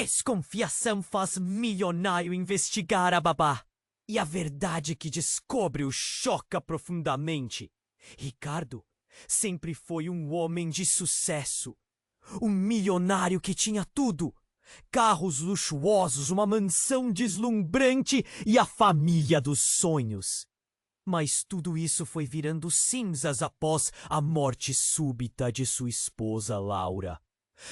Desconfiação faz milionário investigar a babá. E a verdade que descobre o choca profundamente. Ricardo sempre foi um homem de sucesso. Um milionário que tinha tudo. Carros luxuosos, uma mansão deslumbrante e a família dos sonhos. Mas tudo isso foi virando cinzas após a morte súbita de sua esposa Laura.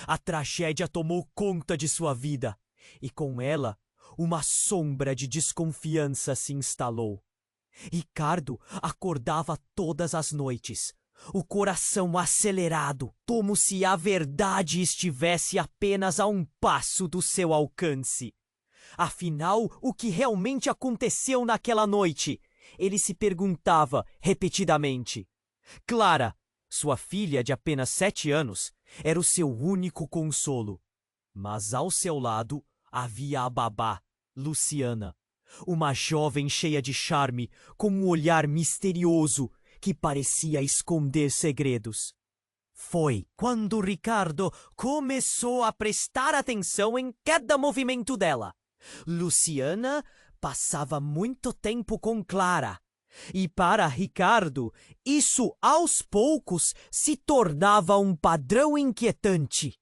A tragédia tomou conta de sua vida e com ela uma sombra de desconfiança se instalou. Ricardo acordava todas as noites, o coração acelerado, como se a verdade estivesse apenas a um passo do seu alcance. Afinal, o que realmente aconteceu naquela noite? Ele se perguntava repetidamente. Clara, sua filha de apenas 7 anos, era o seu único consolo. Mas ao seu lado havia a babá, Luciana, uma jovem cheia de charme, com um olhar misterioso que parecia esconder segredos. Foi quando Ricardo começou a prestar atenção em cada movimento dela. Luciana passava muito tempo com Clara. E para Ricardo, isso aos poucos se tornava um padrão inquietante.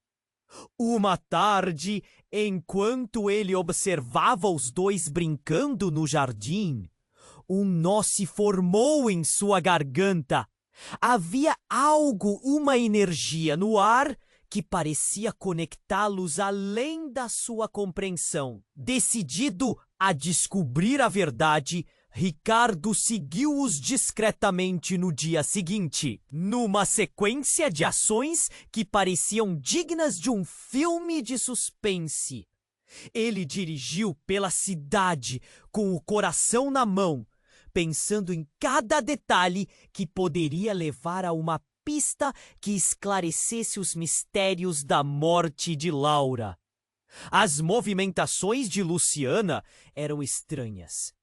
Uma tarde, enquanto ele observava os dois brincando no jardim, um nó se formou em sua garganta. Havia algo, uma energia no ar que parecia conectá-los além da sua compreensão. Decidido a descobrir a verdade, Ricardo seguiu-os discretamente no dia seguinte, numa sequência de ações que pareciam dignas de um filme de suspense. Ele dirigiu pela cidade com o coração na mão, pensando em cada detalhe que poderia levar a uma pista que esclarecesse os mistérios da morte de Laura. As movimentações de Luciana eram estranhas.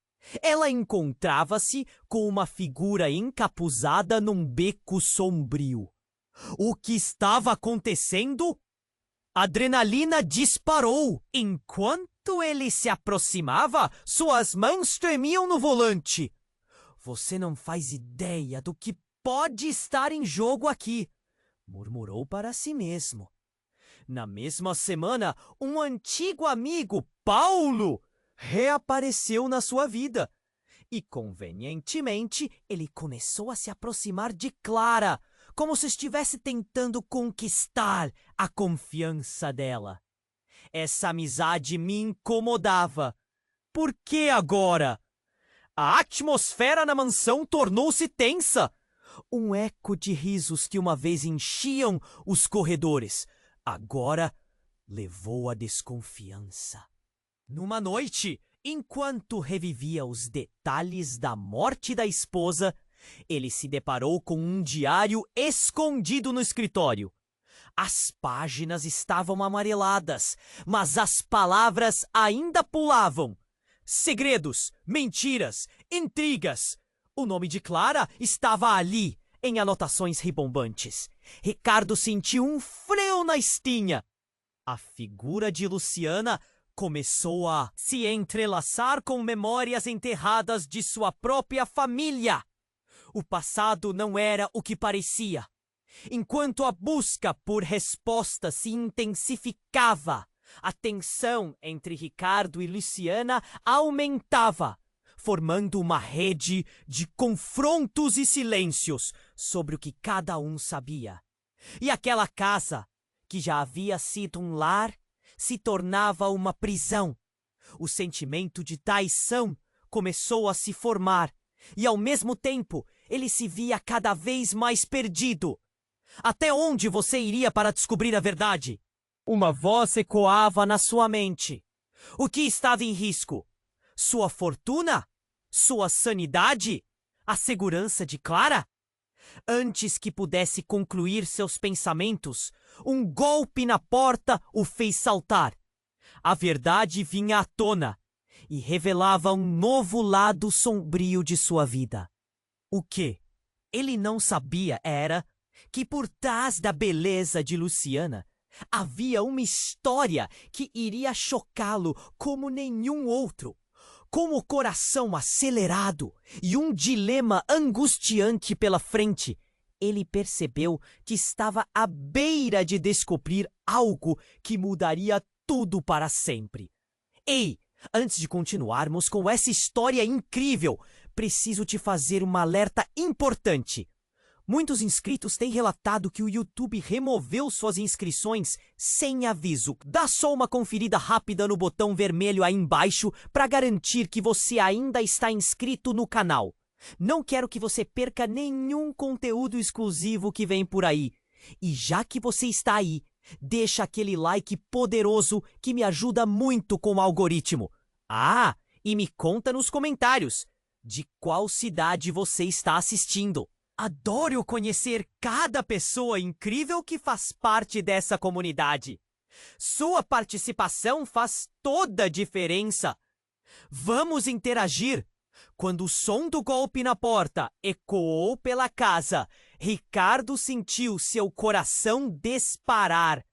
Ela encontrava-se com uma figura encapuzada num beco sombrio. O que estava acontecendo? A adrenalina disparou. Enquanto ele se aproximava, suas mãos tremiam no volante. Você não faz ideia do que pode estar em jogo aqui, murmurou para si mesmo. Na mesma semana, um antigo amigo, Paulo, reapareceu na sua vida. E, convenientemente, ele começou a se aproximar de Clara, como se estivesse tentando conquistar a confiança dela. Essa amizade me incomodava. Por que agora? A atmosfera na mansão tornou-se tensa. Um eco de risos que uma vez enchiam os corredores, agora levou à desconfiança. Numa noite, enquanto revivia os detalhes da morte da esposa, ele se deparou com um diário escondido no escritório. As páginas estavam amareladas, mas as palavras ainda pulavam. Segredos, mentiras, intrigas. O nome de Clara estava ali, em anotações ribombantes. Ricardo sentiu um frio na espinha. A figura de Luciana começou a se entrelaçar com memórias enterradas de sua própria família. O passado não era o que parecia. Enquanto a busca por respostas se intensificava, a tensão entre Ricardo e Luciana aumentava, formando uma rede de confrontos e silêncios sobre o que cada um sabia. E aquela casa, que já havia sido um lar, se tornava uma prisão. O sentimento de traição começou a se formar, e ao mesmo tempo ele se via cada vez mais perdido. Até onde você iria para descobrir a verdade? Uma voz ecoava na sua mente. O que estava em risco? Sua fortuna? Sua sanidade? A segurança de Clara? Antes que pudesse concluir seus pensamentos, um golpe na porta o fez saltar. A verdade vinha à tona e revelava um novo lado sombrio de sua vida. O que ele não sabia era que por trás da beleza de Luciana Havia uma história que iria chocá-lo como nenhum outro. Com o coração acelerado e um dilema angustiante pela frente, ele percebeu que estava à beira de descobrir algo que mudaria tudo para sempre. Ei, antes de continuarmos com essa história incrível, preciso te fazer um alerta importante. Muitos inscritos têm relatado que o YouTube removeu suas inscrições sem aviso. Dá só uma conferida rápida no botão vermelho aí embaixo para garantir que você ainda está inscrito no canal. Não quero que você perca nenhum conteúdo exclusivo que vem por aí. E já que você está aí, deixa aquele like poderoso que me ajuda muito com o algoritmo. Ah, e me conta nos comentários de qual cidade você está assistindo. Adoro conhecer cada pessoa incrível que faz parte dessa comunidade. Sua participação faz toda a diferença. Vamos interagir. Quando o som do golpe na porta ecoou pela casa, Ricardo sentiu seu coração disparar.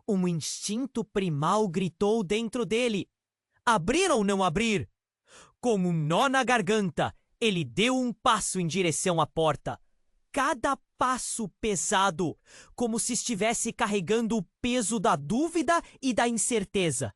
Um instinto primal gritou dentro dele: abrir ou não abrir? Com um nó na garganta, ele deu um passo em direção à porta. Cada passo pesado, como se estivesse carregando o peso da dúvida e da incerteza.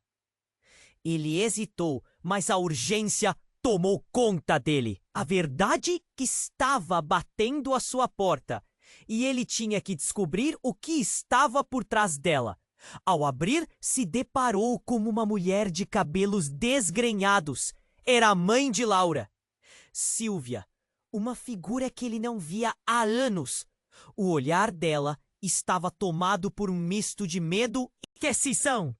Ele hesitou, mas a urgência tomou conta dele. A verdade que estava batendo à sua porta, e ele tinha que descobrir o que estava por trás dela. Ao abrir, se deparou com uma mulher de cabelos desgrenhados. Era a mãe de Laura. Silvia, uma figura que ele não via há anos. O olhar dela estava tomado por um misto de medo e esquisição.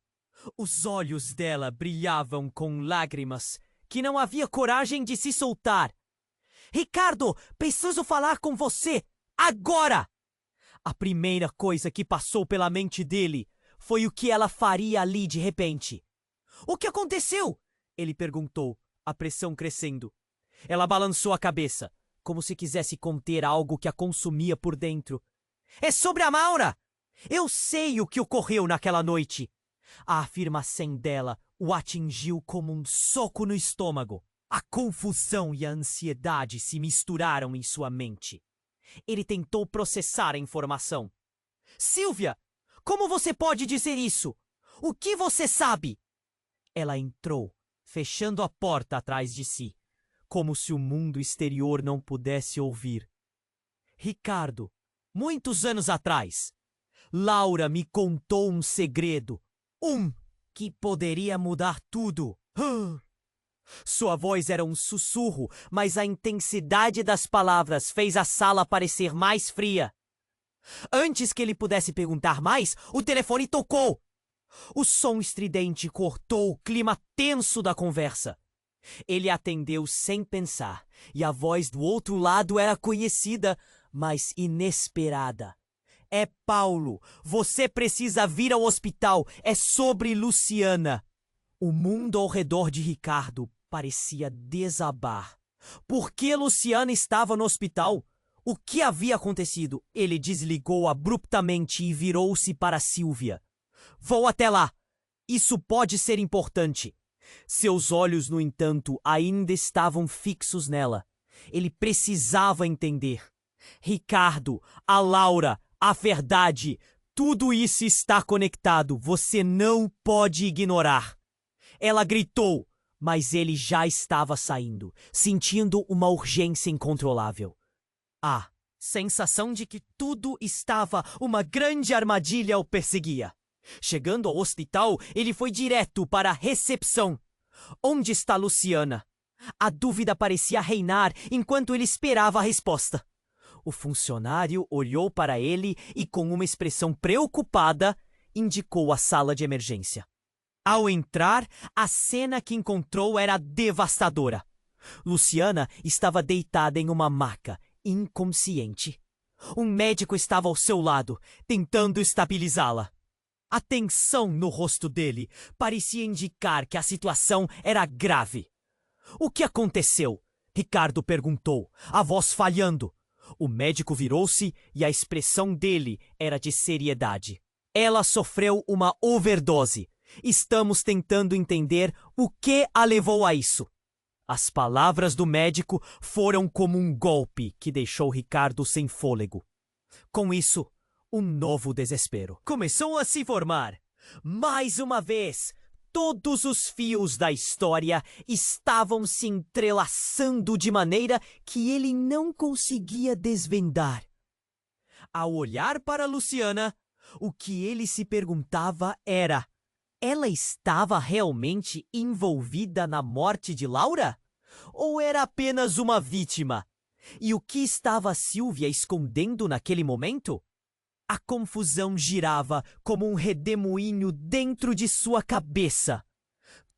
Os olhos dela brilhavam com lágrimas que não havia coragem de se soltar. Ricardo, preciso falar com você, agora! A primeira coisa que passou pela mente dele foi o que ela faria ali de repente. O que aconteceu? Ele perguntou, a pressão crescendo. Ela balançou a cabeça, como se quisesse conter algo que a consumia por dentro. É sobre a Maura! Eu sei o que ocorreu naquela noite. A afirmação dela o atingiu como um soco no estômago. A confusão e a ansiedade se misturaram em sua mente. Ele tentou processar a informação. Silvia, como você pode dizer isso? O que você sabe? Ela entrou, fechando a porta atrás de si, como se o mundo exterior não pudesse ouvir. Ricardo, muitos anos atrás, Laura me contou um segredo. Que poderia mudar tudo. Sua voz era um sussurro, mas a intensidade das palavras fez a sala parecer mais fria. Antes que ele pudesse perguntar mais, o telefone tocou. O som estridente cortou o clima tenso da conversa. Ele atendeu sem pensar, e a voz do outro lado era conhecida, mas inesperada. É Paulo, você precisa vir ao hospital, é sobre Luciana. O mundo ao redor de Ricardo parecia desabar. Por que Luciana estava no hospital? O que havia acontecido? Ele desligou abruptamente e virou-se para Silvia. Vou até lá. Isso pode ser importante. Seus olhos, no entanto, ainda estavam fixos nela. Ele precisava entender. Ricardo, a Laura, a verdade, tudo isso está conectado. Você não pode ignorar. Ela gritou, mas ele já estava saindo, sentindo uma urgência incontrolável. A sensação de que tudo estava uma grande armadilha o perseguia. Chegando ao hospital, ele foi direto para a recepção. Onde está Luciana? A dúvida parecia reinar enquanto ele esperava a resposta. O funcionário olhou para ele e, com uma expressão preocupada, indicou a sala de emergência. Ao entrar, a cena que encontrou era devastadora. Luciana estava deitada em uma maca, inconsciente. Um médico estava ao seu lado, tentando estabilizá-la. A tensão no rosto dele parecia indicar que a situação era grave. O que aconteceu? Ricardo perguntou, a voz falhando. O médico virou-se e a expressão dele era de seriedade. Ela sofreu uma overdose. Estamos tentando entender o que a levou a isso. As palavras do médico foram como um golpe que deixou Ricardo sem fôlego. Com isso, um novo desespero começou a se formar. Mais uma vez, todos os fios da história estavam se entrelaçando de maneira que ele não conseguia desvendar. Ao olhar para Luciana, o que ele se perguntava era: ela estava realmente envolvida na morte de Laura? Ou era apenas uma vítima? E o que estava Silvia escondendo naquele momento? A confusão girava como um redemoinho dentro de sua cabeça.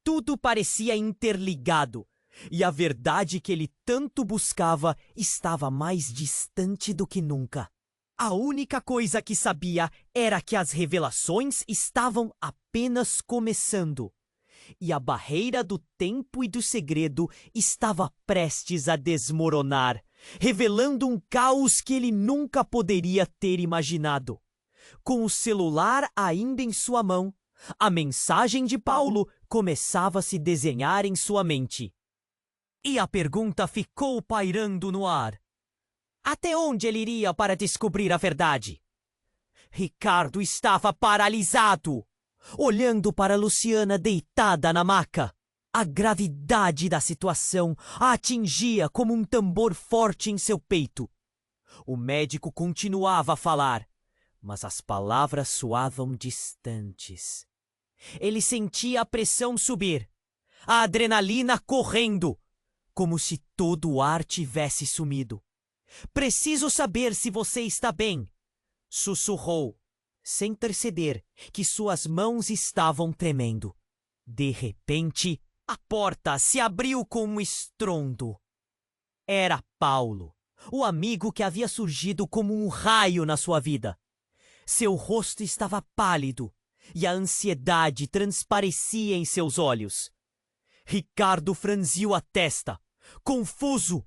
Tudo parecia interligado, e a verdade que ele tanto buscava estava mais distante do que nunca. A única coisa que sabia era que as revelações estavam apenas começando, e a barreira do tempo e do segredo estava prestes a desmoronar, revelando um caos que ele nunca poderia ter imaginado. Com o celular ainda em sua mão, a mensagem de Paulo começava a se desenhar em sua mente. E a pergunta ficou pairando no ar. Até onde ele iria para descobrir a verdade? Ricardo estava paralisado, olhando para Luciana deitada na maca. A gravidade da situação a atingia como um tambor forte em seu peito. O médico continuava a falar, mas as palavras soavam distantes. Ele sentia a pressão subir, a adrenalina correndo, como se todo o ar tivesse sumido. Preciso saber se você está bem, sussurrou, sem perceber que suas mãos estavam tremendo. De repente, a porta se abriu com um estrondo. Era Paulo, o amigo que havia surgido como um raio na sua vida. Seu rosto estava pálido e a ansiedade transparecia em seus olhos. Ricardo franziu a testa, confuso.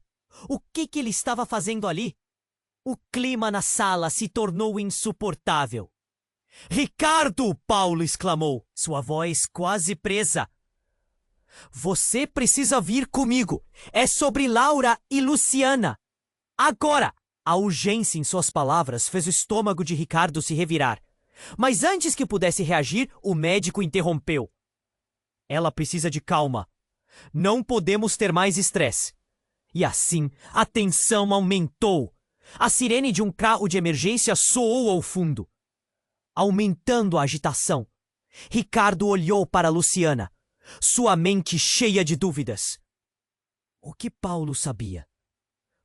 O que ele estava fazendo ali? O clima na sala se tornou insuportável. Ricardo! Paulo exclamou, sua voz quase presa. Você precisa vir comigo. É sobre Laura e Luciana. Agora! A urgência em suas palavras fez o estômago de Ricardo se revirar. Mas antes que pudesse reagir, o médico interrompeu. Ela precisa de calma. Não podemos ter mais estresse. E assim, a tensão aumentou. A sirene de um carro de emergência soou ao fundo, aumentando a agitação. Ricardo olhou para Luciana, sua mente cheia de dúvidas. O que Paulo sabia?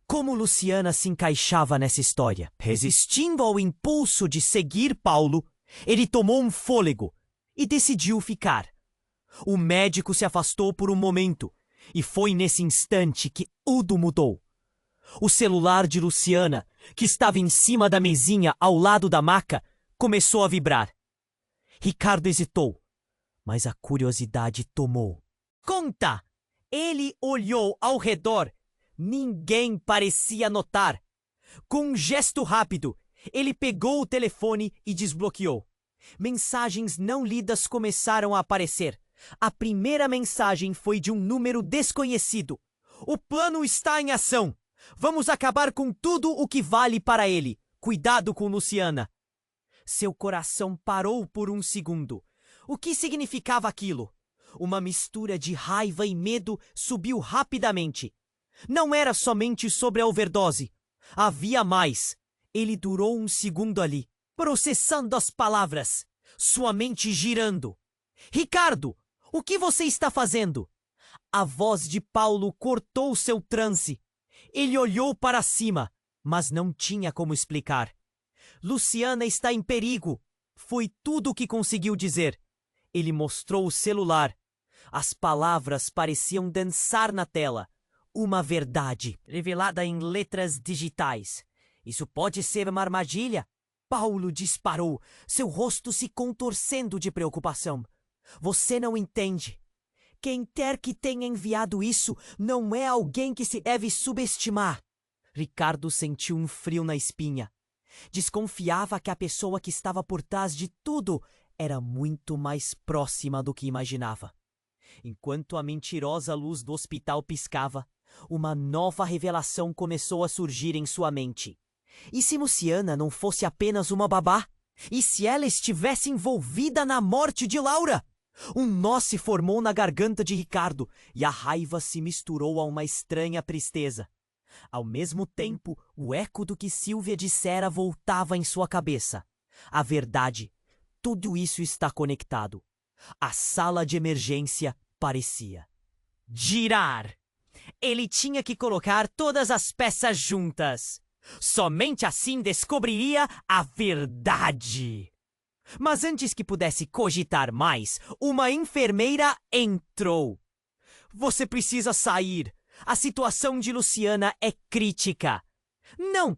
Como Luciana se encaixava nessa história? Resistindo ao impulso de seguir Paulo, ele tomou um fôlego e decidiu ficar. O médico se afastou por um momento, e foi nesse instante que tudo mudou. O celular de Luciana, que estava em cima da mesinha ao lado da maca, começou a vibrar. Ricardo hesitou, mas a curiosidade tomou. Conta! Ele olhou ao redor. Ninguém parecia notar. Com um gesto rápido, ele pegou o telefone e desbloqueou. Mensagens não lidas começaram a aparecer. A primeira mensagem foi de um número desconhecido. O plano está em ação. Vamos acabar com tudo o que vale para ele. Cuidado com Luciana. Seu coração parou por um segundo. O que significava aquilo? Uma mistura de raiva e medo subiu rapidamente. Não era somente sobre a overdose. Havia mais. Ele durou um segundo ali, processando as palavras, sua mente girando. Ricardo! O que você está fazendo? A voz de Paulo cortou seu transe. Ele olhou para cima, mas não tinha como explicar. Luciana está em perigo. Foi tudo o que conseguiu dizer. Ele mostrou o celular. As palavras pareciam dançar na tela. Uma verdade, revelada em letras digitais. Isso pode ser uma armadilha? Paulo disparou, seu rosto se contorcendo de preocupação. Você não entende. Quem quer que tenha enviado isso não é alguém que se deve subestimar. Ricardo sentiu um frio na espinha. Desconfiava que a pessoa que estava por trás de tudo era muito mais próxima do que imaginava. Enquanto a mentirosa luz do hospital piscava, uma nova revelação começou a surgir em sua mente. E se Luciana não fosse apenas uma babá? E se ela estivesse envolvida na morte de Laura? Um nó se formou na garganta de Ricardo e a raiva se misturou a uma estranha tristeza. Ao mesmo tempo, o eco do que Silvia dissera voltava em sua cabeça. A verdade, tudo isso está conectado. A sala de emergência parecia girar. Ele tinha que colocar todas as peças juntas. Somente assim descobriria a verdade. Mas antes que pudesse cogitar mais, uma enfermeira entrou. Você precisa sair. A situação de Luciana é crítica. Não,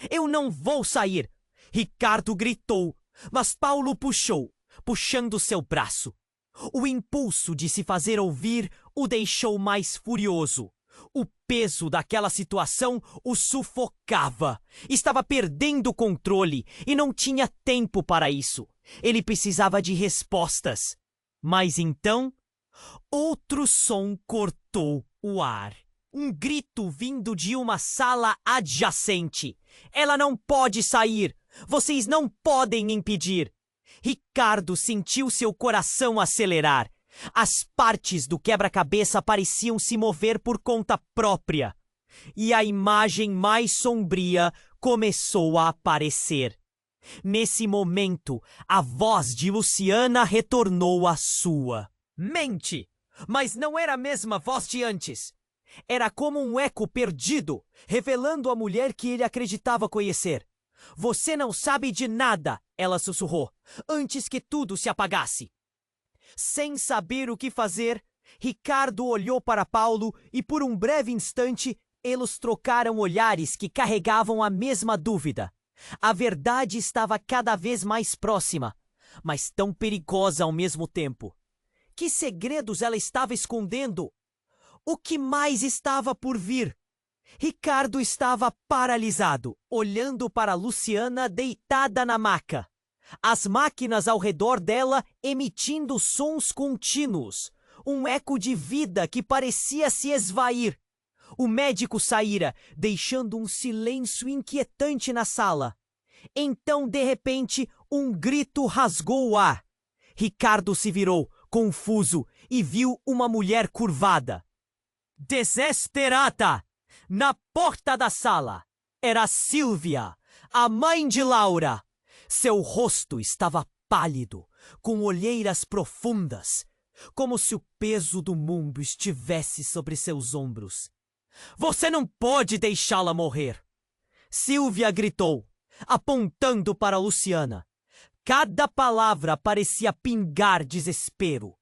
eu não vou sair. Ricardo gritou, mas Paulo puxou, puxando seu braço. O impulso de se fazer ouvir o deixou mais furioso. O peso daquela situação o sufocava. Estava perdendo o controle e não tinha tempo para isso. Ele precisava de respostas. Mas então, outro som cortou o ar. Um grito vindo de uma sala adjacente. Ela não pode sair. Vocês não podem impedir. Ricardo sentiu seu coração acelerar. As partes do quebra-cabeça pareciam se mover por conta própria. E a imagem mais sombria começou a aparecer. Nesse momento, a voz de Luciana retornou à sua. Mente! Mas não era a mesma voz de antes. Era como um eco perdido, revelando a mulher que ele acreditava conhecer. Você não sabe de nada, ela sussurrou, antes que tudo se apagasse. Sem saber o que fazer, Ricardo olhou para Paulo e por um breve instante eles trocaram olhares que carregavam a mesma dúvida. A verdade estava cada vez mais próxima, mas tão perigosa ao mesmo tempo. Que segredos ela estava escondendo? O que mais estava por vir? Ricardo estava paralisado, olhando para Luciana deitada na maca. As máquinas ao redor dela emitindo sons contínuos, um eco de vida que parecia se esvair. O médico saíra, deixando um silêncio inquietante na sala. Então, de repente, um grito rasgou o ar. Ricardo se virou, confuso, e viu uma mulher curvada. Desesperada! Na porta da sala! Era Silvia, a mãe de Laura! Seu rosto estava pálido, com olheiras profundas, como se o peso do mundo estivesse sobre seus ombros. Você não pode deixá-la morrer! Silvia gritou, apontando para Luciana. Cada palavra parecia pingar desespero.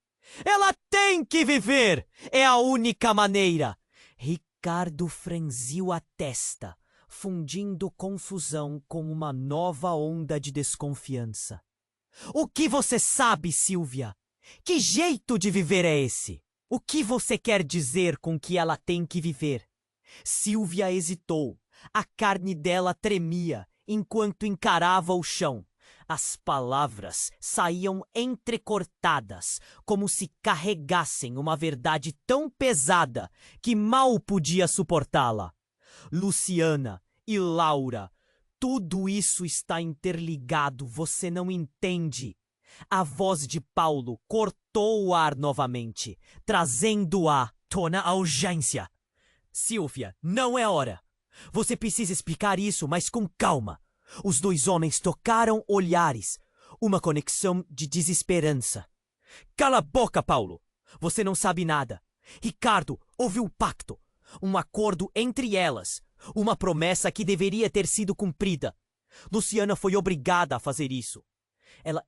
Ela tem que viver! É a única maneira! Ricardo franziu a testa, fundindo confusão com uma nova onda de desconfiança. O que você sabe, Silvia? Que jeito de viver é esse? O que você quer dizer com que ela tem que viver? Silvia hesitou. A carne dela tremia enquanto encarava o chão. As palavras saíam entrecortadas, como se carregassem uma verdade tão pesada que mal podia suportá-la. Luciana e Laura, tudo isso está interligado, você não entende. A voz de Paulo cortou o ar novamente, trazendo-a tona à urgência. Silvia, não é hora. Você precisa explicar isso, mas com calma. Os dois homens trocaram olhares, uma conexão de desesperança. Cala a boca, Paulo! Você não sabe nada. Ricardo, houve um pacto, um acordo entre elas, uma promessa que deveria ter sido cumprida. Luciana foi obrigada a fazer isso.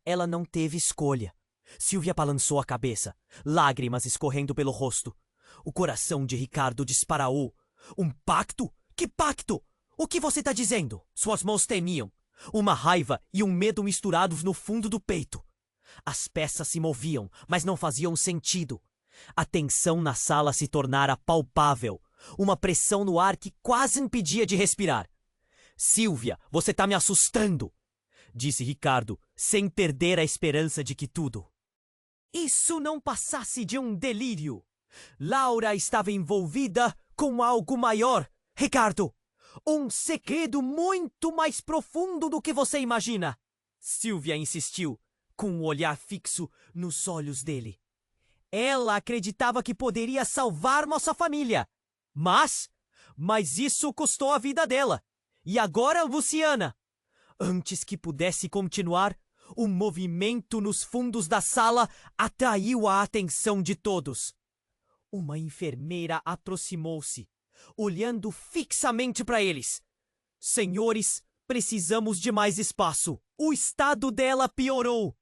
Ela não teve escolha. Silvia balançou a cabeça, lágrimas escorrendo pelo rosto. O coração de Ricardo disparou. Um pacto? Que pacto? O que você está dizendo? Suas mãos tremiam. Uma raiva e um medo misturados no fundo do peito. As peças se moviam, mas não faziam sentido. A tensão na sala se tornara palpável. Uma pressão no ar que quase impedia de respirar. Silvia, você tá me assustando, disse Ricardo, sem perder a esperança de que tudo isso não passasse de um delírio. Laura estava envolvida com algo maior, Ricardo. Um segredo muito mais profundo do que você imagina. Silvia insistiu, com um olhar fixo nos olhos dele. Ela acreditava que poderia salvar nossa família. Mas isso custou a vida dela. E agora, Luciana? Antes que pudesse continuar, o movimento nos fundos da sala atraiu a atenção de todos. Uma enfermeira aproximou-se, olhando fixamente para eles. Senhores, precisamos de mais espaço. O estado dela piorou.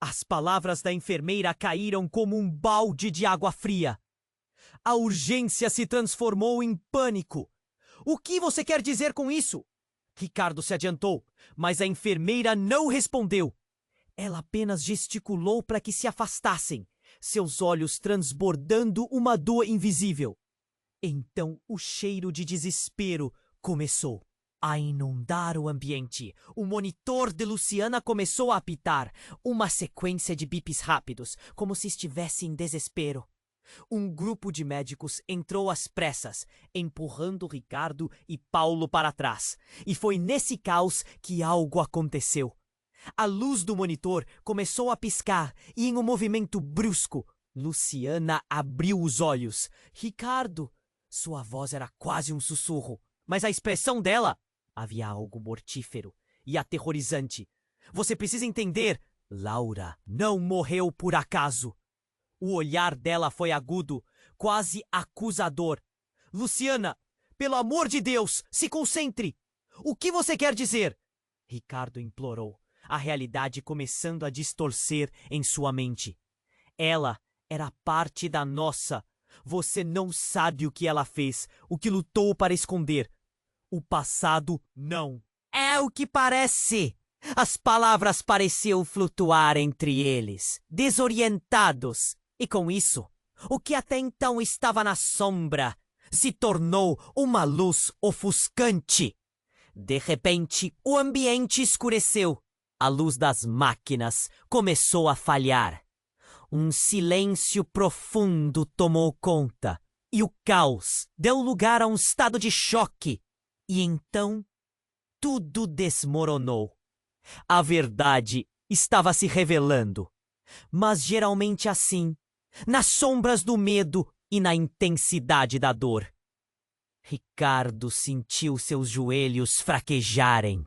As palavras da enfermeira caíram como um balde de água fria. A urgência se transformou em pânico. O que você quer dizer com isso? Ricardo se adiantou, mas a enfermeira não respondeu. Ela apenas gesticulou para que se afastassem, seus olhos transbordando uma dor invisível. Então o cheiro de desespero começou a inundar o ambiente. O monitor de Luciana começou a apitar, uma sequência de bips rápidos, como se estivesse em desespero. Um grupo de médicos entrou às pressas, empurrando Ricardo e Paulo para trás. E foi nesse caos que algo aconteceu. A luz do monitor começou a piscar e, em um movimento brusco, Luciana abriu os olhos. Ricardo! Sua voz era quase um sussurro, mas a expressão dela havia algo mortífero e aterrorizante. Você precisa entender, Laura não morreu por acaso. O olhar dela foi agudo, quase acusador. Luciana, pelo amor de Deus, se concentre! O que você quer dizer? Ricardo implorou, a realidade começando a distorcer em sua mente. Ela era parte da nossa. Você não sabe o que ela fez, o que lutou para esconder. O passado não. É o que parece. As palavras pareciam flutuar entre eles, desorientados. E com isso, o que até então estava na sombra se tornou uma luz ofuscante. De repente, o ambiente escureceu. A luz das máquinas começou a falhar. Um silêncio profundo tomou conta, e o caos deu lugar a um estado de choque. E então, tudo desmoronou. A verdade estava se revelando, mas geralmente assim, nas sombras do medo e na intensidade da dor. Ricardo sentiu seus joelhos fraquejarem.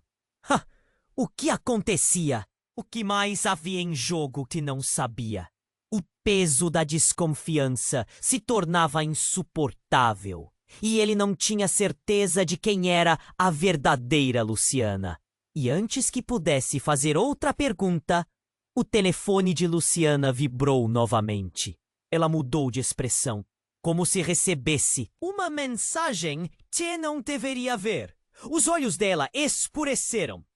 O que acontecia? O que mais havia em jogo que não sabia? O peso da desconfiança se tornava insuportável, e ele não tinha certeza de quem era a verdadeira Luciana. E antes que pudesse fazer outra pergunta, o telefone de Luciana vibrou novamente. Ela mudou de expressão, como se recebesse uma mensagem que não deveria ver. Os olhos dela escureceram.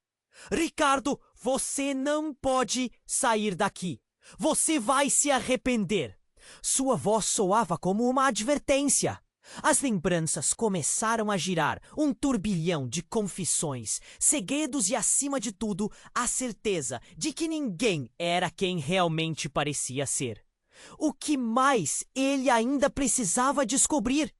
Ricardo, você não pode sair daqui. Você vai se arrepender. Sua voz soava como uma advertência. As lembranças começaram a girar, um turbilhão de confissões, segredos e, acima de tudo, a certeza de que ninguém era quem realmente parecia ser. O que mais ele ainda precisava descobrir?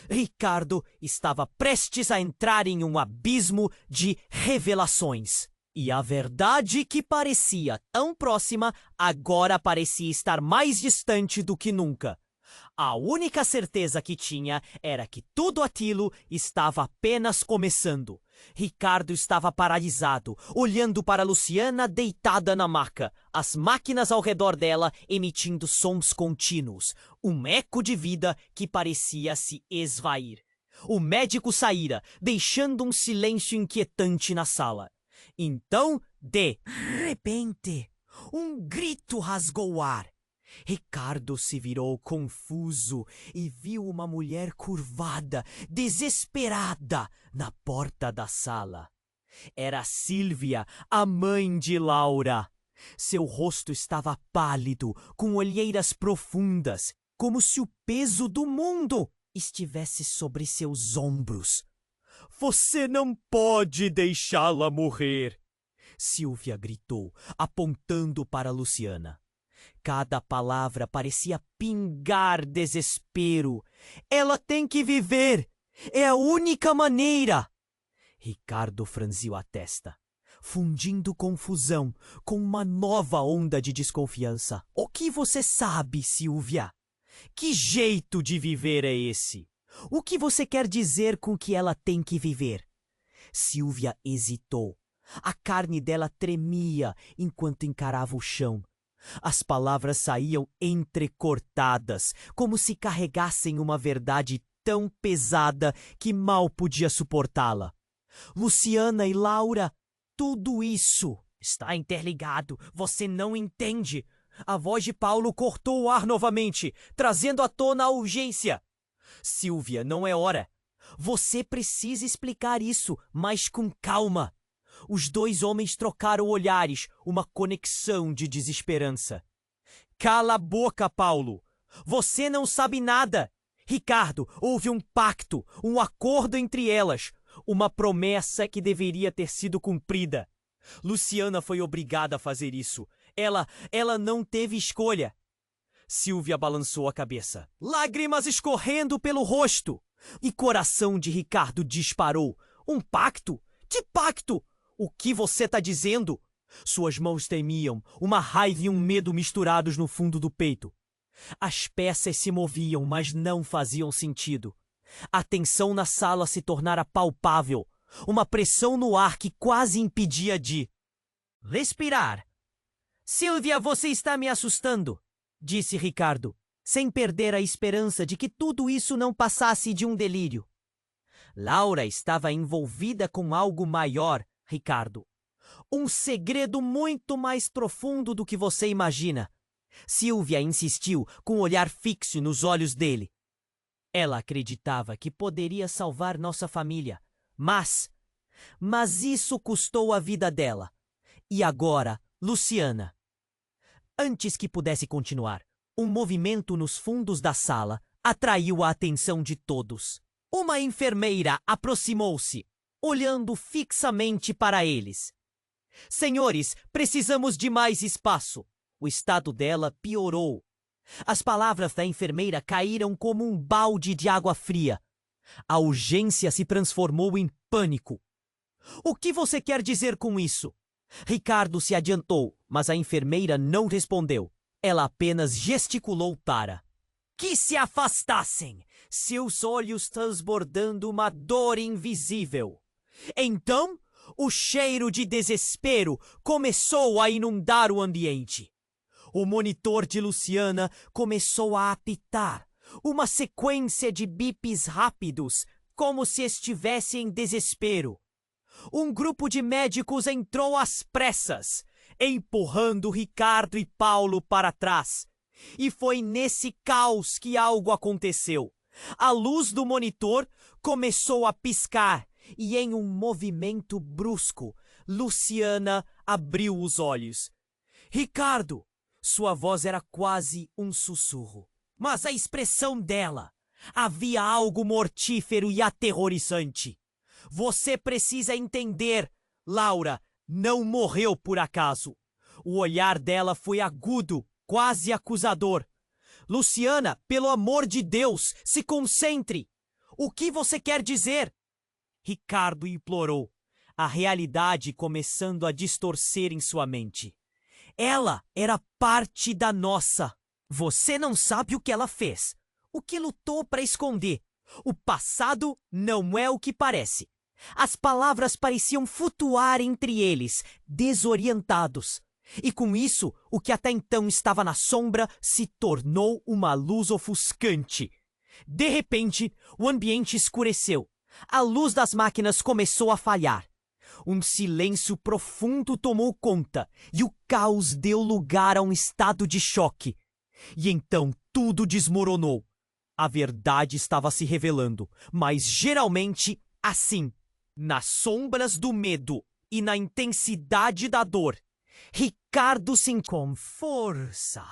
Ricardo estava prestes a entrar em um abismo de revelações. E a verdade que parecia tão próxima agora parecia estar mais distante do que nunca. A única certeza que tinha era que tudo aquilo estava apenas começando. Ricardo estava paralisado, olhando para Luciana deitada na maca, as máquinas ao redor dela emitindo sons contínuos, um eco de vida que parecia se esvair. O médico saíra, deixando um silêncio inquietante na sala. Então, de repente, um grito rasgou o ar. Ricardo se virou confuso e viu uma mulher curvada, desesperada, na porta da sala. Era Silvia, a mãe de Laura. Seu rosto estava pálido, com olheiras profundas, como se o peso do mundo estivesse sobre seus ombros. Você não pode deixá-la morrer! Silvia gritou, apontando para Luciana. Cada palavra parecia pingar desespero. Ela tem que viver! É a única maneira! Ricardo franziu a testa, fundindo confusão com uma nova onda de desconfiança. O que você sabe, Silvia? Que jeito de viver é esse? O que você quer dizer com que ela tem que viver? Silvia hesitou. A carne dela tremia enquanto encarava o chão. As palavras saíam entrecortadas, como se carregassem uma verdade tão pesada que mal podia suportá-la. Luciana e Laura, tudo isso está interligado. Você não entende. A voz de Paulo cortou o ar novamente, trazendo à tona a urgência. Silvia, não é hora. Você precisa explicar isso, mas com calma. Os dois homens trocaram olhares, uma conexão de desesperança. Cala a boca, Paulo! Você não sabe nada! Ricardo, houve um pacto, um acordo entre elas, uma promessa que deveria ter sido cumprida. Luciana foi obrigada a fazer isso. Ela não teve escolha. Silvia balançou a cabeça, lágrimas escorrendo pelo rosto. E coração de Ricardo disparou. Um pacto? Que pacto? O que você está dizendo? Suas mãos tremiam, uma raiva e um medo misturados no fundo do peito. As peças se moviam, mas não faziam sentido. A tensão na sala se tornara palpável, uma pressão no ar que quase impedia de respirar. Silvia, você está me assustando, disse Ricardo, sem perder a esperança de que tudo isso não passasse de um delírio. Laura estava envolvida com algo maior, Ricardo. Um segredo muito mais profundo do que você imagina. Silvia insistiu, com o olhar fixo nos olhos dele. Ela acreditava que poderia salvar nossa família, mas isso custou a vida dela. E agora, Luciana. Antes que pudesse continuar, um movimento nos fundos da sala atraiu a atenção de todos. Uma enfermeira aproximou-se, olhando fixamente para eles. Senhores, precisamos de mais espaço. O estado dela piorou. As palavras da enfermeira caíram como um balde de água fria. A urgência se transformou em pânico. O que você quer dizer com isso? Ricardo se adiantou, mas a enfermeira não respondeu. Ela apenas gesticulou para que se afastassem, seus olhos transbordando uma dor invisível. Então, o cheiro de desespero começou a inundar o ambiente. O monitor de Luciana começou a apitar, uma sequência de bips rápidos, como se estivesse em desespero. Um grupo de médicos entrou às pressas, empurrando Ricardo e Paulo para trás. E foi nesse caos que algo aconteceu. A luz do monitor começou a piscar e, em um movimento brusco, Luciana abriu os olhos. Ricardo! Sua voz era quase um sussurro. Mas a expressão dela havia algo mortífero e aterrorizante. Você precisa entender, Laura não morreu por acaso. O olhar dela foi agudo, quase acusador. Luciana, pelo amor de Deus, se concentre. O que você quer dizer? Ricardo implorou, a realidade começando a distorcer em sua mente. Ela era parte da nossa. Você não sabe o que ela fez, o que lutou para esconder. O passado não é o que parece. As palavras pareciam flutuar entre eles, desorientados. E com isso, o que até então estava na sombra se tornou uma luz ofuscante. De repente, o ambiente escureceu. A luz das máquinas começou a falhar. Um silêncio profundo tomou conta e o caos deu lugar a um estado de choque. E então tudo desmoronou. A verdade estava se revelando, mas geralmente assim, nas sombras do medo e na intensidade da dor. Ricardo se com força.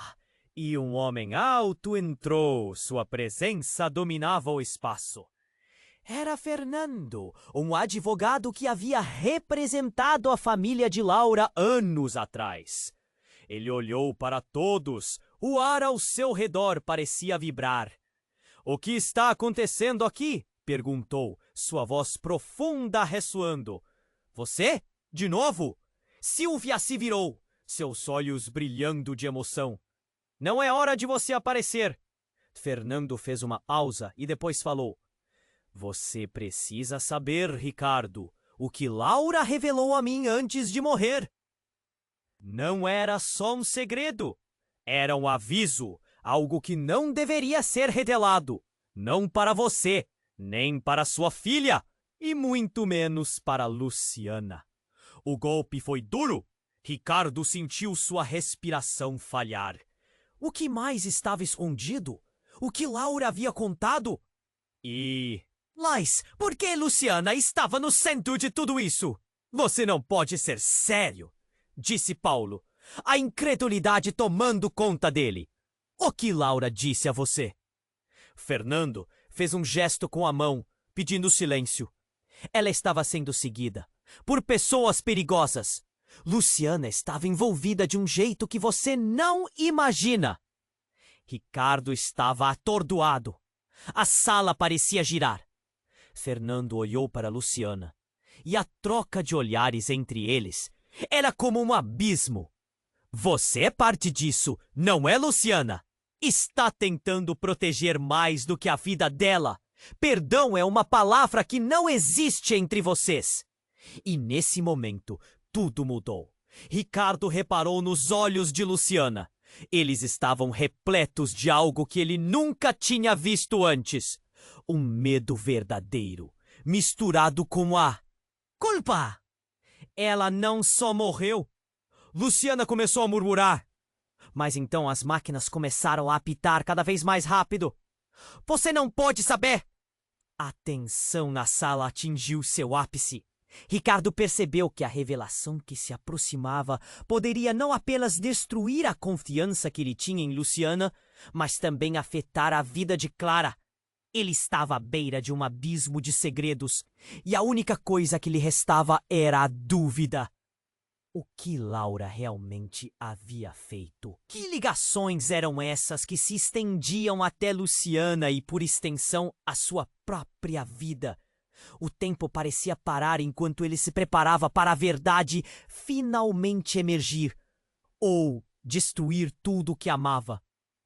E um homem alto entrou. Sua presença dominava o espaço. Era Fernando, um advogado que havia representado a família de Laura anos atrás. Ele olhou para todos, o ar ao seu redor parecia vibrar. "O que está acontecendo aqui?" perguntou, sua voz profunda ressoando. "Você? De novo?" Silvia se virou, seus olhos brilhando de emoção. "Não é hora de você aparecer." Fernando fez uma pausa e depois falou. "Você precisa saber, Ricardo, o que Laura revelou a mim antes de morrer. Não era só um segredo. Era um aviso, algo que não deveria ser revelado. Não para você, nem para sua filha, e muito menos para Luciana." O golpe foi duro. Ricardo sentiu sua respiração falhar. O que mais estava escondido? O que Laura havia contado? Mas por que Luciana estava no centro de tudo isso? "Você não pode ser sério", disse Paulo, a incredulidade tomando conta dele. "O que Laura disse a você?" Fernando fez um gesto com a mão, pedindo silêncio. Ela estava sendo seguida por pessoas perigosas. Luciana estava envolvida de um jeito que você não imagina. Ricardo estava atordoado. A sala parecia girar. Fernando olhou para Luciana, e a troca de olhares entre eles era como um abismo. "Você é parte disso, não é, Luciana? Está tentando proteger mais do que a vida dela. Perdão é uma palavra que não existe entre vocês." E nesse momento, tudo mudou. Ricardo reparou nos olhos de Luciana. Eles estavam repletos de algo que ele nunca tinha visto antes. Um medo verdadeiro, misturado com a culpa. Ela não só morreu. Luciana começou a murmurar. Mas então as máquinas começaram a apitar cada vez mais rápido. "Você não pode saber!" A tensão na sala atingiu seu ápice. Ricardo percebeu que a revelação que se aproximava poderia não apenas destruir a confiança que ele tinha em Luciana, mas também afetar a vida de Clara. Ele estava à beira de um abismo de segredos, e a única coisa que lhe restava era a dúvida. O que Laura realmente havia feito? Que ligações eram essas que se estendiam até Luciana e, por extensão, a sua própria vida? O tempo parecia parar enquanto ele se preparava para a verdade finalmente emergir, ou destruir tudo o que amava.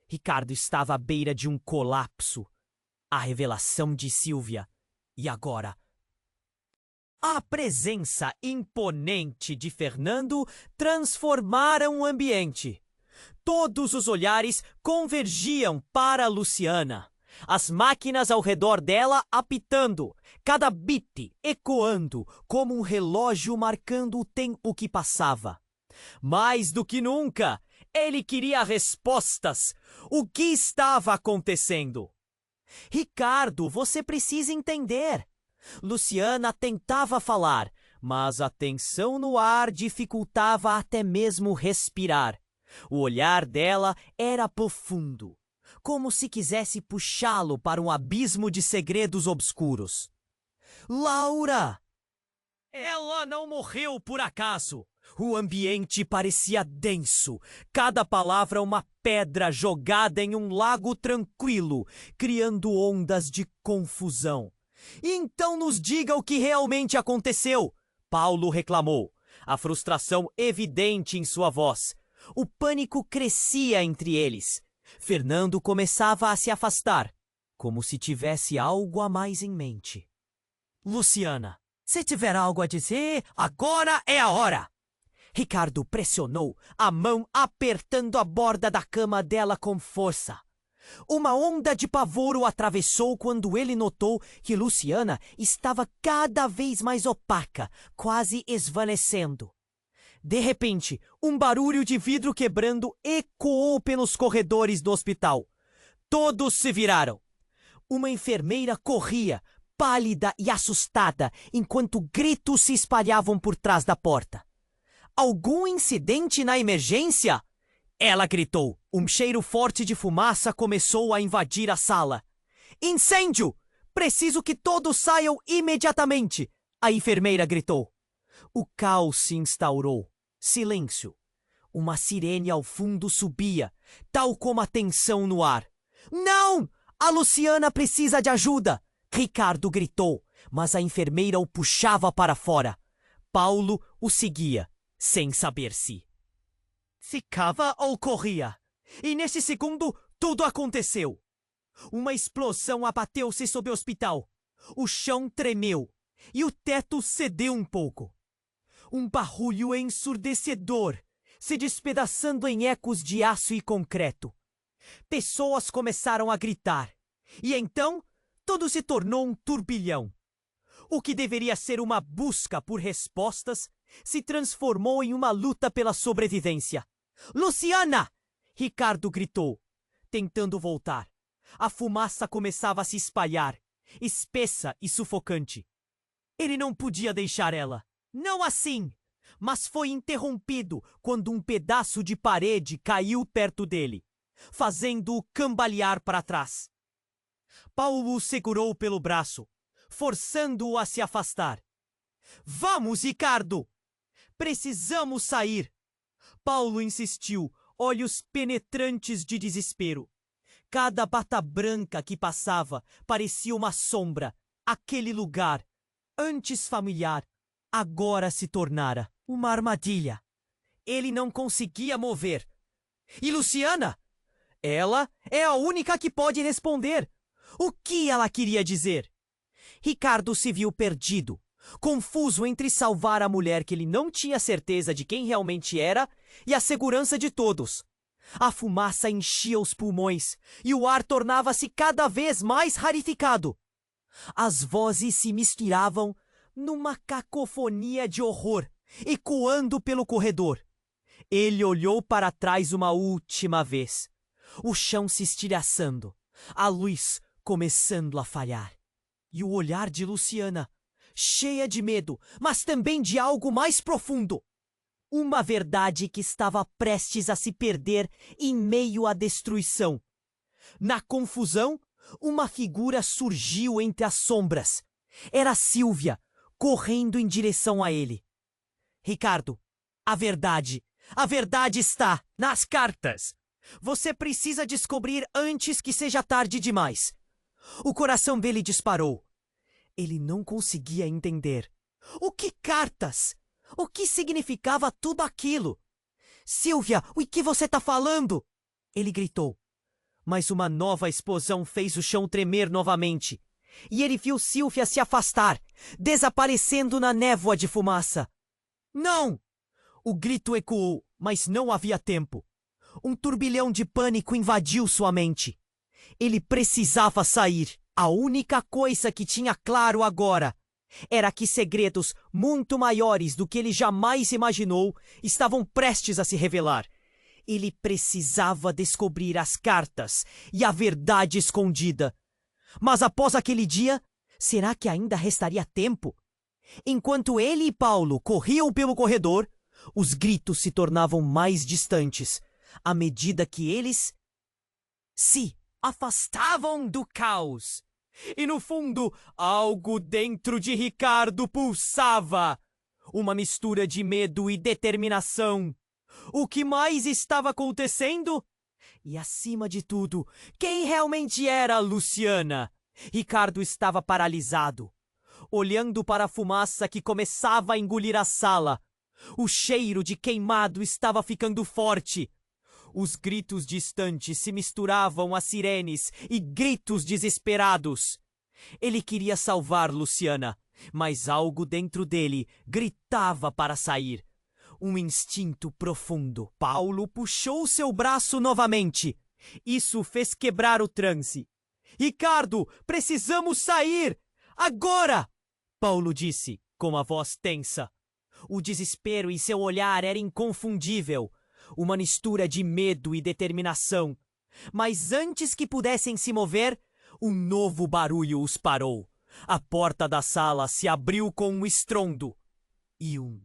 Ricardo estava à beira de um colapso. A revelação de Silvia. E agora? A presença imponente de Fernando transformaram o ambiente. Todos os olhares convergiam para Luciana. As máquinas ao redor dela apitando, cada bit ecoando como um relógio marcando o tempo que passava. Mais do que nunca, ele queria respostas. O que estava acontecendo? "Ricardo, você precisa entender." Luciana tentava falar, mas a tensão no ar dificultava até mesmo respirar. O olhar dela era profundo, como se quisesse puxá-lo para um abismo de segredos obscuros. "Laura! Ela não morreu por acaso." O ambiente parecia denso, cada palavra uma pedra jogada em um lago tranquilo, criando ondas de confusão. "Então nos diga o que realmente aconteceu," Paulo reclamou, a frustração evidente em sua voz. O pânico crescia entre eles. Fernando começava a se afastar, como se tivesse algo a mais em mente. "Luciana, se tiver algo a dizer, agora é a hora." Ricardo pressionou, a mão apertando a borda da cama dela com força. Uma onda de pavor o atravessou quando ele notou que Luciana estava cada vez mais opaca, quase esvanecendo. De repente, um barulho de vidro quebrando ecoou pelos corredores do hospital. Todos se viraram. Uma enfermeira corria, pálida e assustada, enquanto gritos se espalhavam por trás da porta. "Algum incidente na emergência?" Ela gritou. Um cheiro forte de fumaça começou a invadir a sala. "Incêndio!" Preciso que todos saiam imediatamente! A enfermeira gritou. O caos se instaurou. Silêncio. Uma sirene ao fundo subia, tal como a tensão no ar. Não! A Luciana precisa de ajuda! Ricardo gritou, mas a enfermeira o puxava para fora. Paulo o seguia, sem saber se ficava ou corria. E nesse segundo, tudo aconteceu. Uma explosão abateu-se sobre o hospital. O chão tremeu e o teto cedeu um pouco. Um barulho ensurdecedor, se despedaçando em ecos de aço e concreto. Pessoas começaram a gritar. E então, tudo se tornou um turbilhão. O que deveria ser uma busca por respostas se transformou em uma luta pela sobrevivência. Luciana! Ricardo gritou, tentando voltar. A fumaça começava a se espalhar, espessa e sufocante. Ele não podia deixar ela. Não assim! Mas foi interrompido quando um pedaço de parede caiu perto dele, fazendo-o cambalear para trás. Paulo o segurou pelo braço, forçando-o a se afastar. Vamos, Ricardo! Precisamos sair! Paulo insistiu, olhos penetrantes de desespero. Cada bata branca que passava parecia uma sombra. Aquele lugar, antes familiar, agora se tornara uma armadilha. Ele não conseguia mover. E Luciana? Ela é a única que pode responder. O que ela queria dizer? Ricardo se viu perdido, confuso entre salvar a mulher que ele não tinha certeza de quem realmente era e a segurança de todos. A fumaça enchia os pulmões e o ar tornava-se cada vez mais rarificado. As vozes se misturavam numa cacofonia de horror, ecoando pelo corredor. Ele olhou para trás uma última vez. O chão se estilhaçando, a luz começando a falhar. E o olhar de Luciana, cheia de medo, mas também de algo mais profundo. Uma verdade que estava prestes a se perder em meio à destruição. Na confusão, uma figura surgiu entre as sombras. Era Sílvia, correndo em direção a ele. Ricardo, a verdade está nas cartas. Você precisa descobrir antes que seja tarde demais. O coração dele disparou. Ele não conseguia entender. O que cartas? O que significava tudo aquilo? Sílvia, o que você está falando? Ele gritou. Mas uma nova explosão fez o chão tremer novamente. E ele viu Sílvia se afastar, desaparecendo na névoa de fumaça. Não! O grito ecoou, mas não havia tempo. Um turbilhão de pânico invadiu sua mente. Ele precisava sair. A única coisa que tinha claro agora era que segredos muito maiores do que ele jamais imaginou estavam prestes a se revelar. Ele precisava descobrir as cartas e a verdade escondida. Mas após aquele dia, será que ainda restaria tempo? Enquanto ele e Paulo corriam pelo corredor, os gritos se tornavam mais distantes, à medida que eles se afastavam do caos. E no fundo, algo dentro de Ricardo pulsava. Uma mistura de medo e determinação. O que mais estava acontecendo? E acima de tudo, quem realmente era Luciana? Ricardo estava paralisado, olhando para a fumaça que começava a engolir a sala. O cheiro de queimado estava ficando forte. Os gritos distantes se misturavam a sirenes e gritos desesperados. Ele queria salvar Luciana, mas algo dentro dele gritava para sair. Um instinto profundo. Paulo puxou seu braço novamente. Isso fez quebrar o transe. Ricardo, precisamos sair! Agora! Paulo disse, com a voz tensa. O desespero em seu olhar era inconfundível. Uma mistura de medo e determinação. Mas antes que pudessem se mover, um novo barulho os parou. A porta da sala se abriu com um estrondo. E um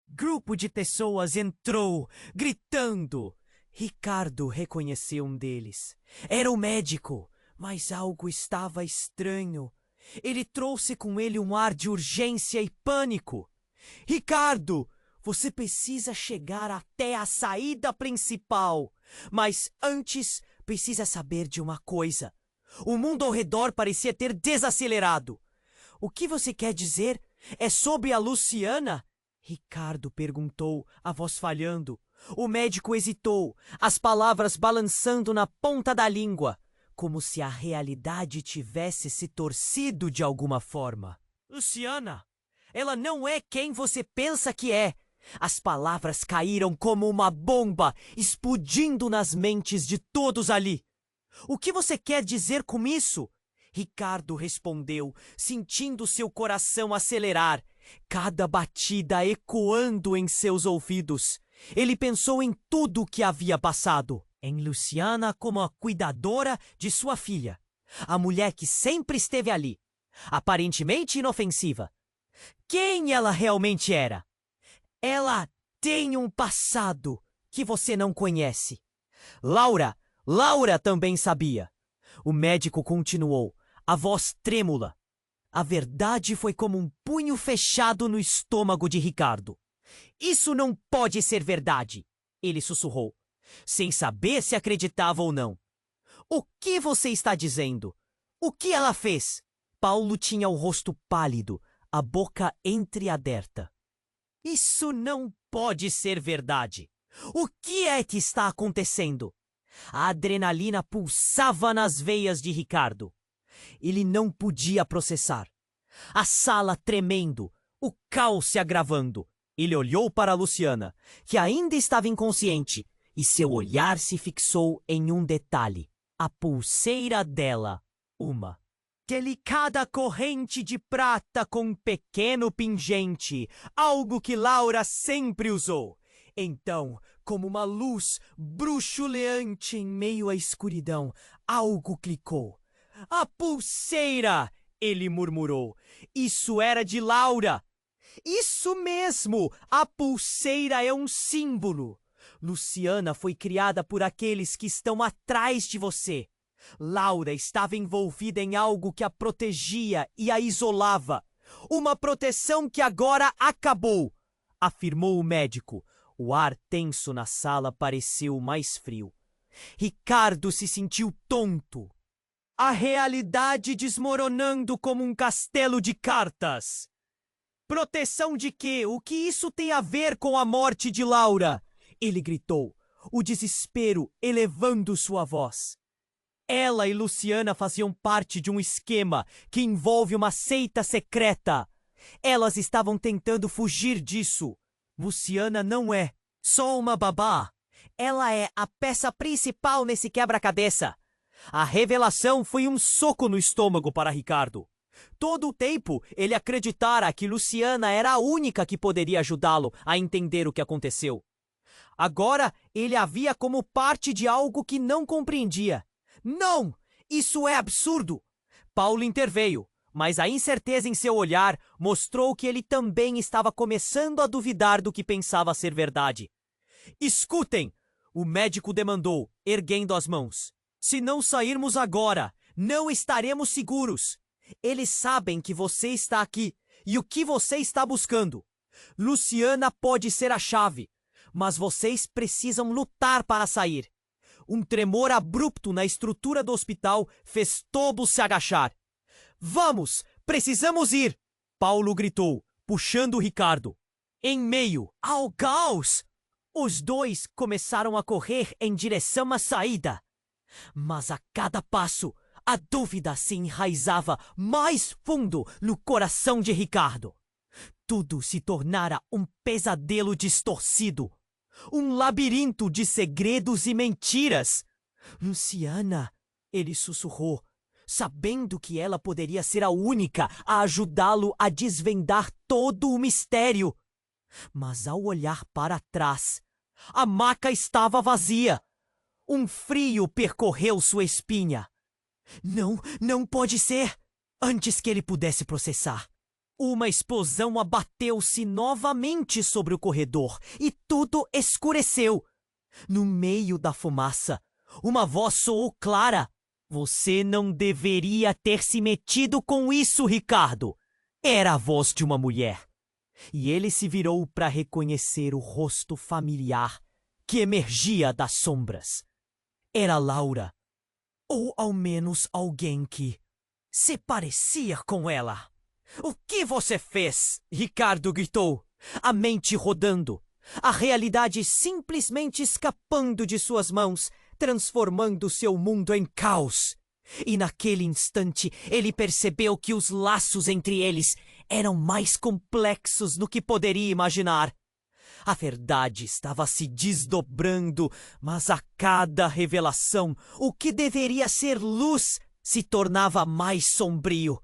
grupo de pessoas entrou, gritando. Ricardo reconheceu um deles. Era o médico, Mas algo estava estranho. Ele trouxe com ele um ar de urgência e pânico. Ricardo, você precisa chegar até a saída principal. Mas antes, precisa saber de uma coisa. O mundo ao redor parecia ter desacelerado. O que você quer dizer? É sobre a Luciana? Ricardo perguntou, a voz falhando. O médico hesitou, as palavras balançando na ponta da língua, como se a realidade tivesse se torcido de alguma forma. Luciana, ela não é quem você pensa que é. As palavras caíram como uma bomba, explodindo nas mentes de todos ali. O que você quer dizer com isso? Ricardo respondeu, sentindo seu coração acelerar, cada batida ecoando em seus ouvidos. Ele pensou em tudo o que havia passado. Em Luciana como a cuidadora de sua filha. A mulher que sempre esteve ali, aparentemente inofensiva. Quem ela realmente era? Ela tem um passado que você não conhece. Laura também sabia. O médico continuou, a voz trêmula. A verdade foi como um punho fechado no estômago de Ricardo. Isso não pode ser verdade, ele sussurrou, sem saber se acreditava ou não. O que você está dizendo? O que ela fez? Paulo tinha o rosto pálido, a boca entreaberta. Isso não pode ser verdade. O que é que está acontecendo? A adrenalina pulsava nas veias de Ricardo. Ele não podia processar. A sala tremendo, o caos se agravando. Ele olhou para Luciana, que ainda estava inconsciente, e seu olhar se fixou em um detalhe. A pulseira dela, uma delicada corrente de prata com um pequeno pingente, algo que Laura sempre usou. Então, como uma luz bruxuleante em meio à escuridão, algo clicou. A pulseira! Ele murmurou. Isso era de Laura! Isso mesmo! A pulseira é um símbolo. Luciana foi criada por aqueles que estão atrás de você. Laura estava envolvida em algo que a protegia e a isolava. Uma proteção que agora acabou, afirmou o médico. O ar tenso na sala pareceu mais frio. Ricardo se sentiu tonto. A realidade desmoronando como um castelo de cartas. Proteção de quê? O que isso tem a ver com a morte de Laura? Ele gritou, o desespero elevando sua voz. Ela e Luciana faziam parte de um esquema que envolve uma seita secreta. Elas estavam tentando fugir disso. Luciana não é só uma babá. Ela é a peça principal nesse quebra-cabeça. A revelação foi um soco no estômago para Ricardo. Todo o tempo, ele acreditara que Luciana era a única que poderia ajudá-lo a entender o que aconteceu. Agora, ele a via como parte de algo que não compreendia. Não! Isso é absurdo! Paulo interveio, mas a incerteza em seu olhar mostrou que ele também estava começando a duvidar do que pensava ser verdade. Escutem! O médico demandou, erguendo as mãos. Se não sairmos agora, não estaremos seguros. Eles sabem que você está aqui e o que você está buscando. Luciana pode ser a chave, mas vocês precisam lutar para sair. Um tremor abrupto na estrutura do hospital fez todos se agachar. Vamos! Precisamos ir! Paulo gritou, puxando Ricardo. Em meio ao caos, os dois começaram a correr em direção à saída. Mas a cada passo, a dúvida se enraizava mais fundo no coração de Ricardo. Tudo se tornara um pesadelo distorcido. Um labirinto de segredos e mentiras. Luciana, ele sussurrou, sabendo que ela poderia ser a única a ajudá-lo a desvendar todo o mistério. Mas ao olhar para trás, a maca estava vazia. Um frio percorreu sua espinha. Não pode ser! Antes que ele pudesse processar. Uma explosão abateu-se novamente sobre o corredor e tudo escureceu. No meio da fumaça, uma voz soou clara. Você não deveria ter se metido com isso, Ricardo. Era a voz de uma mulher. E ele se virou para reconhecer o rosto familiar que emergia das sombras. Era Laura. Ou ao menos alguém que se parecia com ela. O que você fez? Ricardo gritou, a mente rodando, a realidade simplesmente escapando de suas mãos, transformando seu mundo em caos. E naquele instante ele percebeu que os laços entre eles eram mais complexos do que poderia imaginar. A verdade estava se desdobrando, mas a cada revelação, o que deveria ser luz se tornava mais sombrio.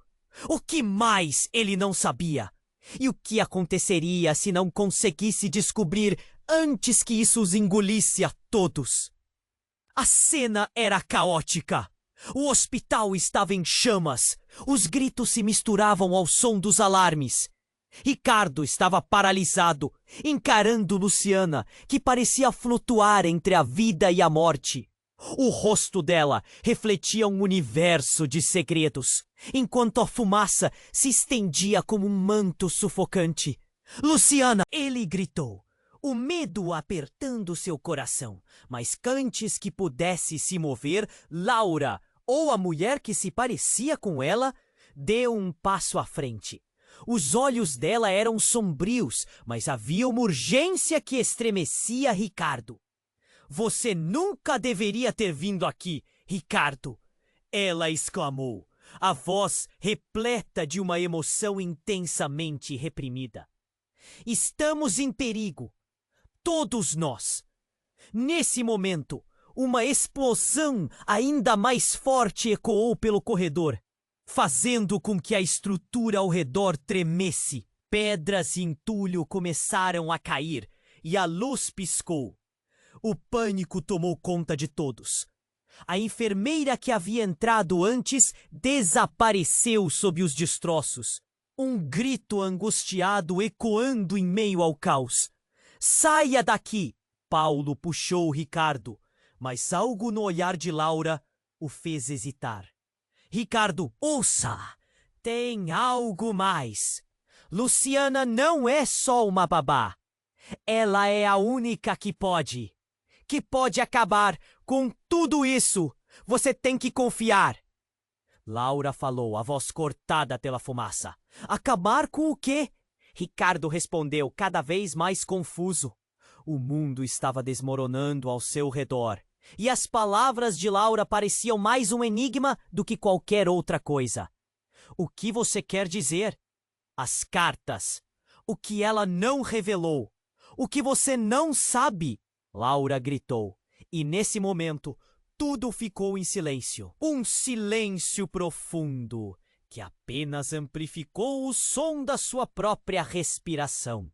O que mais ele não sabia? E o que aconteceria se não conseguisse descobrir antes que isso os engolisse a todos? A cena era caótica. O hospital estava em chamas. Os gritos se misturavam ao som dos alarmes. Ricardo estava paralisado, encarando Luciana, que parecia flutuar entre a vida e a morte. O rosto dela refletia um universo de segredos, enquanto a fumaça se estendia como um manto sufocante. Luciana! Ele gritou, o medo apertando seu coração, mas antes que pudesse se mover, Laura, ou a mulher que se parecia com ela, deu um passo à frente. Os olhos dela eram sombrios, mas havia uma urgência que estremecia Ricardo. Você nunca deveria ter vindo aqui, Ricardo! Ela exclamou, a voz repleta de uma emoção intensamente reprimida. Estamos em perigo. Todos nós. Nesse momento, uma explosão ainda mais forte ecoou pelo corredor, fazendo com que a estrutura ao redor tremesse. Pedras e entulho começaram a cair e a luz piscou. O pânico tomou conta de todos. A enfermeira que havia entrado antes desapareceu sob os destroços. Um grito angustiado ecoando em meio ao caos. Saia daqui! Paulo puxou Ricardo, mas algo no olhar de Laura o fez hesitar. Ricardo, ouça! Tem algo mais. Luciana não é só uma babá. Ela é a única que pode acabar com tudo isso. Você tem que confiar. Laura falou, a voz cortada pela fumaça. Acabar com o quê? Ricardo respondeu, cada vez mais confuso. O mundo estava desmoronando ao seu redor, e as palavras de Laura pareciam mais um enigma do que qualquer outra coisa. O que você quer dizer? As cartas. O que ela não revelou. O que você não sabe? Laura gritou, e nesse momento tudo ficou em silêncio. Um silêncio profundo que apenas amplificou o som da sua própria respiração.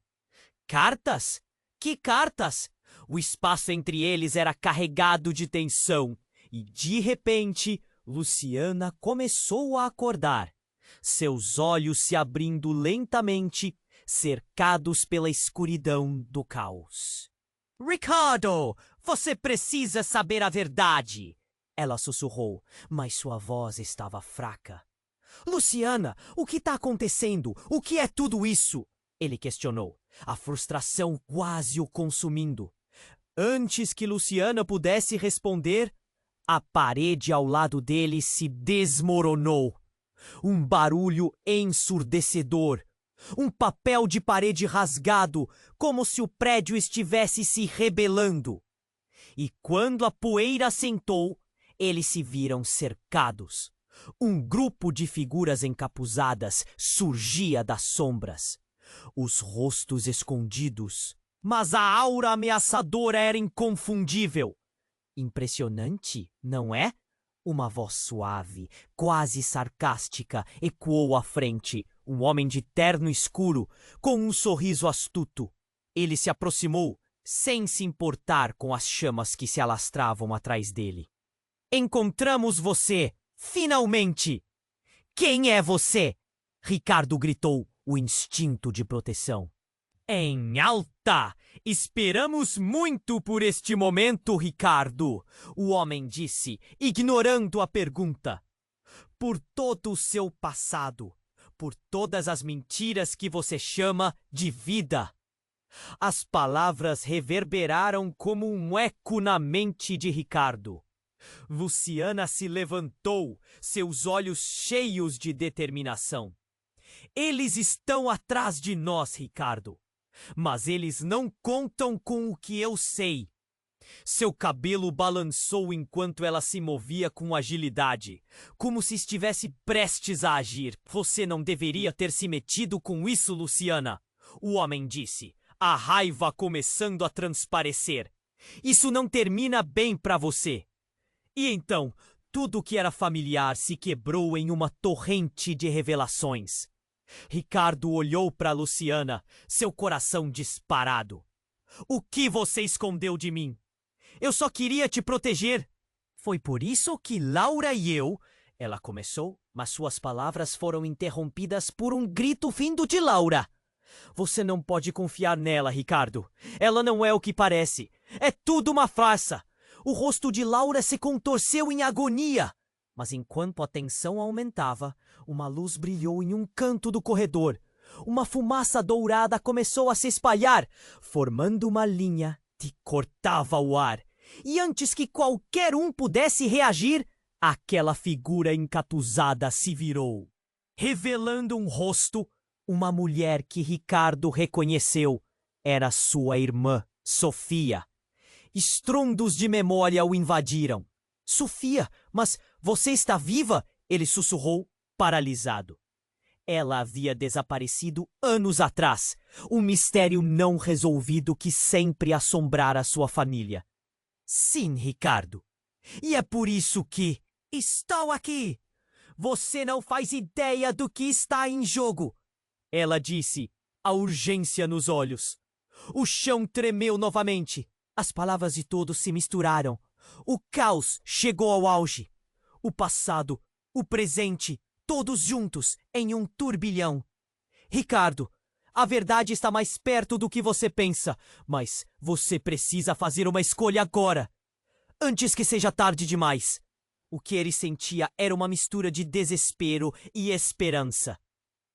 Cartas? Que cartas? O espaço entre eles era carregado de tensão e, de repente, Luciana começou a acordar, seus olhos se abrindo lentamente, cercados pela escuridão do caos. Ricardo, você precisa saber a verdade! Ela sussurrou, mas sua voz estava fraca. Luciana, o que está acontecendo? O que é tudo isso? Ele questionou, a frustração quase o consumindo. Antes que Luciana pudesse responder, a parede ao lado dele se desmoronou. Um barulho ensurdecedor. Um papel de parede rasgado, como se o prédio estivesse se rebelando. E quando a poeira assentou, eles se viram cercados. Um grupo de figuras encapuzadas surgia das sombras. Os rostos escondidos, mas a aura ameaçadora era inconfundível. Impressionante, não é? Uma voz suave, quase sarcástica, ecoou à frente. Um homem de terno escuro, com um sorriso astuto. Ele se aproximou, sem se importar com as chamas que se alastravam atrás dele. Encontramos você, finalmente! Quem é você? Ricardo gritou, o instinto de proteção. Em alta! Esperamos muito por este momento, Ricardo, o homem disse, ignorando a pergunta. Por todo o seu passado, por todas as mentiras que você chama de vida. As palavras reverberaram como um eco na mente de Ricardo. Luciana se levantou, seus olhos cheios de determinação. Eles estão atrás de nós, Ricardo. Mas eles não contam com o que eu sei. Seu cabelo balançou enquanto ela se movia com agilidade, como se estivesse prestes a agir. Você não deveria ter se metido com isso, Luciana, o homem disse, a raiva começando a transparecer. Isso não termina bem para você. E então, tudo que era familiar se quebrou em uma torrente de revelações. Ricardo olhou para Luciana, seu coração disparado. O que você escondeu de mim? Eu só queria te proteger. Foi por isso que Laura e eu... Ela começou, mas suas palavras foram interrompidas por um grito vindo de Laura. Você não pode confiar nela, Ricardo. Ela não é o que parece. É tudo uma farsa. O rosto de Laura se contorceu em agonia. Mas enquanto a tensão aumentava, uma luz brilhou em um canto do corredor. Uma fumaça dourada começou a se espalhar, formando uma linha que cortava o ar. E antes que qualquer um pudesse reagir, aquela figura encatusada se virou, revelando um rosto, uma mulher que Ricardo reconheceu. Era sua irmã, Sofia. Estrondos de memória o invadiram. Sofia, mas você está viva? Ele sussurrou, paralisado. Ela havia desaparecido anos atrás, um mistério não resolvido que sempre assombrara sua família. Sim, Ricardo. E é por isso que estou aqui. Você não faz ideia do que está em jogo. Ela disse, a urgência nos olhos. O chão tremeu novamente. As palavras de todos se misturaram. O caos chegou ao auge. O passado, o presente, todos juntos em um turbilhão. Ricardo, a verdade está mais perto do que você pensa, mas você precisa fazer uma escolha agora, antes que seja tarde demais. O que ele sentia era uma mistura de desespero e esperança.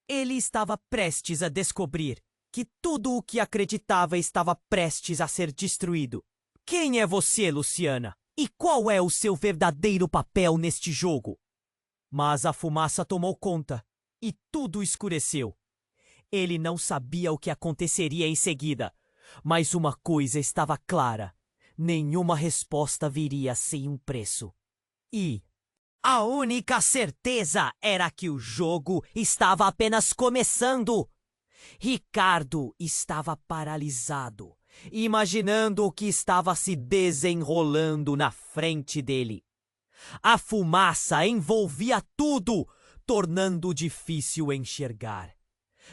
Ele estava prestes a descobrir que tudo o que acreditava estava prestes a ser destruído. Quem é você, Luciana? E qual é o seu verdadeiro papel neste jogo? Mas a fumaça tomou conta e tudo escureceu. Ele não sabia o que aconteceria em seguida, mas uma coisa estava clara: nenhuma resposta viria sem um preço. E a única certeza era que o jogo estava apenas começando. Ricardo estava paralisado, imaginando o que estava se desenrolando na frente dele. A fumaça envolvia tudo, tornando difícil enxergar.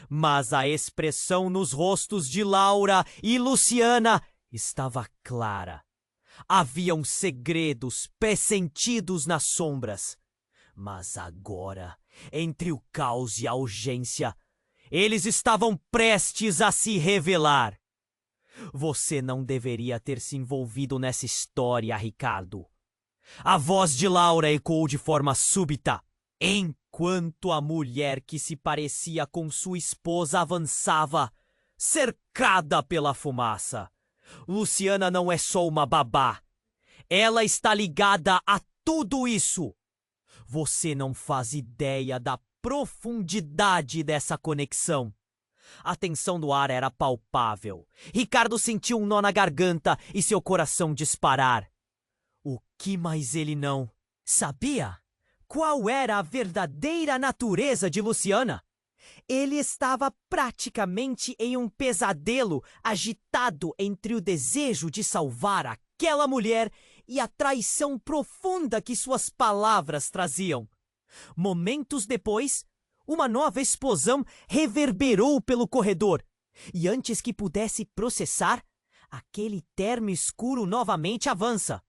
Mas a expressão nos rostos de Laura e Luciana estava clara. Haviam segredos pressentidos nas sombras. Mas agora, entre o caos e a urgência, eles estavam prestes a se revelar. Você não deveria ter se envolvido nessa história, Ricardo. A voz de Laura ecoou de forma súbita, enquanto a mulher que se parecia com sua esposa avançava, cercada pela fumaça. Luciana não é só uma babá. Ela está ligada a tudo isso. Você não faz ideia da profundidade dessa conexão. A tensão do ar era palpável. Ricardo sentiu um nó na garganta e seu coração disparar. O que mais ele não sabia? Qual era a verdadeira natureza de Luciana? Ele estava praticamente em um pesadelo, agitado entre o desejo de salvar aquela mulher e a traição profunda que suas palavras traziam. Momentos depois, uma nova explosão reverberou pelo corredor, e antes que pudesse processar, aquele terno escuro novamente avança.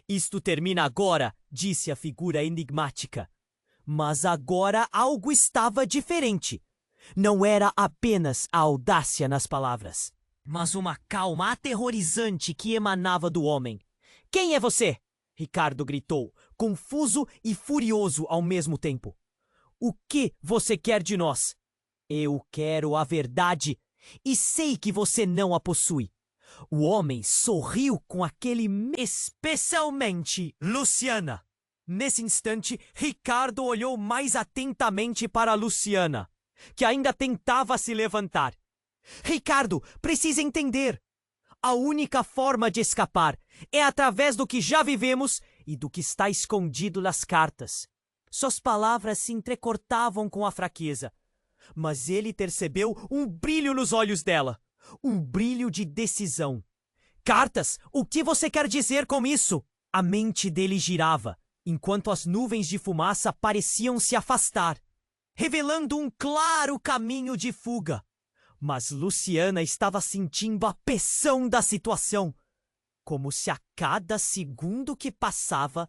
Isto termina agora, disse a figura enigmática. Mas agora algo estava diferente. Não era apenas a audácia nas palavras, mas uma calma aterrorizante que emanava do homem. Quem é você? Ricardo gritou, confuso e furioso ao mesmo tempo. O que você quer de nós? Eu quero a verdade e sei que você não a possui. O homem sorriu com aquele... Especialmente Luciana. Nesse instante, Ricardo olhou mais atentamente para Luciana, que ainda tentava se levantar. Ricardo, precisa entender. A única forma de escapar é através do que já vivemos e do que está escondido nas cartas. Suas palavras se entrecortavam com a fraqueza, mas ele percebeu um brilho nos olhos dela, um brilho de decisão. Cartas? O que você quer dizer com isso? A mente dele girava, enquanto as nuvens de fumaça pareciam se afastar, revelando um claro caminho de fuga. Mas Luciana estava sentindo a pressão da situação, como se a cada segundo que passava,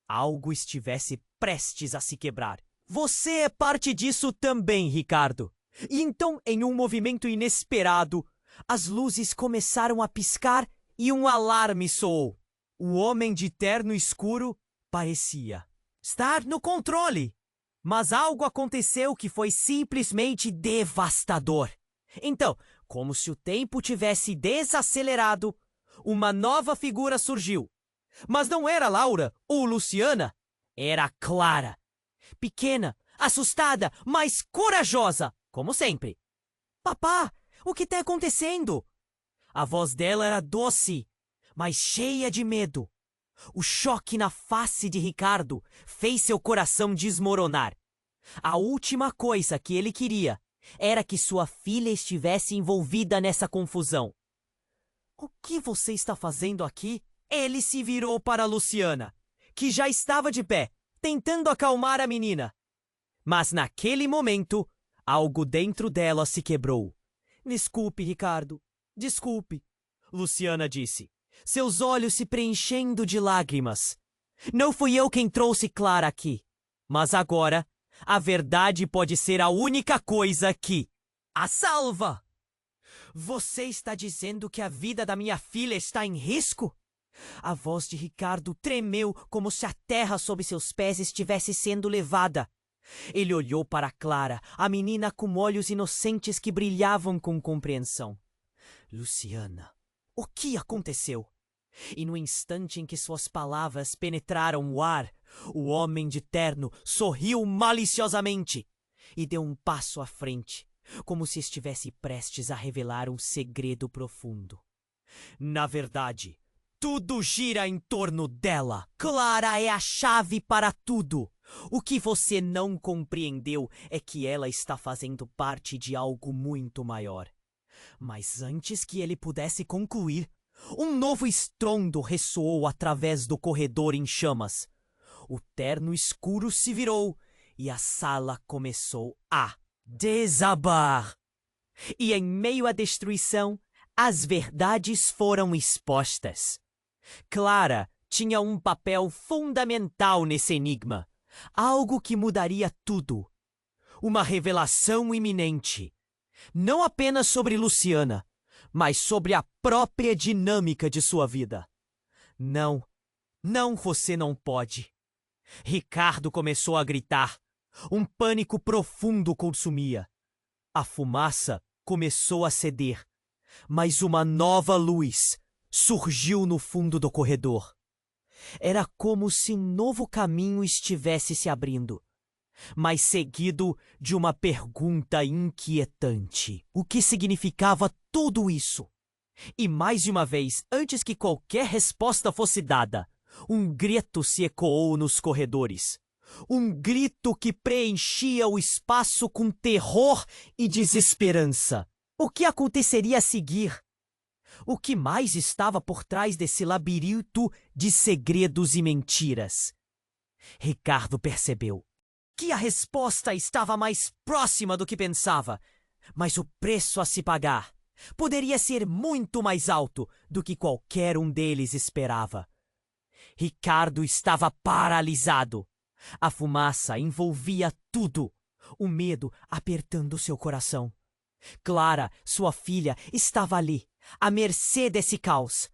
algo estivesse prestes a se quebrar. Você é parte disso também, Ricardo. E então, em um movimento inesperado, as luzes começaram a piscar e um alarme soou. O homem de terno escuro parecia estar no controle. Mas algo aconteceu que foi simplesmente devastador. Então, como se o tempo tivesse desacelerado, uma nova figura surgiu. Mas não era Laura ou Luciana, era Clara. Pequena, assustada, mas corajosa, como sempre. Papá, o que está acontecendo? A voz dela era doce, mas cheia de medo. O choque na face de Ricardo fez seu coração desmoronar. A última coisa que ele queria era que sua filha estivesse envolvida nessa confusão. O que você está fazendo aqui? Ele se virou para Luciana, que já estava de pé, tentando acalmar a menina. Mas naquele momento, algo dentro dela se quebrou. Desculpe, Ricardo. Desculpe, Luciana disse, seus olhos se preenchendo de lágrimas. Não fui eu quem trouxe Clara aqui. Mas agora, a verdade pode ser a única coisa que a salva. Você está dizendo que a vida da minha filha está em risco? A voz de Ricardo tremeu como se a terra sob seus pés estivesse sendo levada. Ele olhou para Clara, a menina com olhos inocentes que brilhavam com compreensão. Luciana, o que aconteceu? E no instante em que suas palavras penetraram o ar, o homem de terno sorriu maliciosamente e deu um passo à frente, como se estivesse prestes a revelar um segredo profundo. Na verdade, tudo gira em torno dela. Clara é a chave para tudo. O que você não compreendeu é que ela está fazendo parte de algo muito maior. Mas antes que ele pudesse concluir, um novo estrondo ressoou através do corredor em chamas. O terno escuro se virou e a sala começou a desabar. E em meio à destruição, as verdades foram expostas. Clara tinha um papel fundamental nesse enigma, algo que mudaria tudo. Uma revelação iminente, não apenas sobre Luciana, mas sobre a própria dinâmica de sua vida. Não, você não pode. Ricardo começou a gritar. Um pânico profundo consumia. A fumaça começou a ceder, mas uma nova luz surgiu no fundo do corredor. Era como se um novo caminho estivesse se abrindo, mas seguido de uma pergunta inquietante. O que significava tudo isso? E mais de uma vez, antes que qualquer resposta fosse dada, um grito se ecoou nos corredores. Um grito que preenchia o espaço com terror e desesperança. O que aconteceria a seguir? O que mais estava por trás desse labirinto de segredos e mentiras? Ricardo percebeu que a resposta estava mais próxima do que pensava, mas o preço a se pagar poderia ser muito mais alto do que qualquer um deles esperava. Ricardo estava paralisado. A fumaça envolvia tudo. o medo apertando seu coração. Clara, sua filha, estava ali, à mercê desse caos.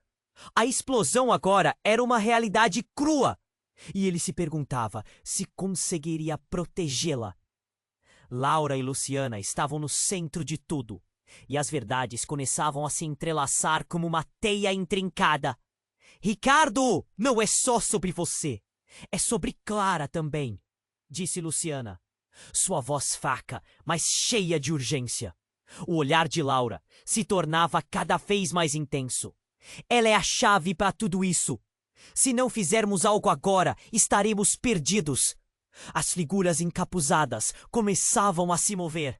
A explosão agora era uma realidade crua, e ele se perguntava se conseguiria protegê-la. Laura e Luciana estavam no centro de tudo, e as verdades começavam a se entrelaçar como uma teia intrincada. Ricardo, não é só sobre você, é sobre Clara também, disse Luciana, sua voz fraca, mas cheia de urgência. O olhar de Laura se tornava cada vez mais intenso. Ela é a chave para tudo isso. Se não fizermos algo agora, estaremos perdidos. As figuras encapuzadas começavam a se mover.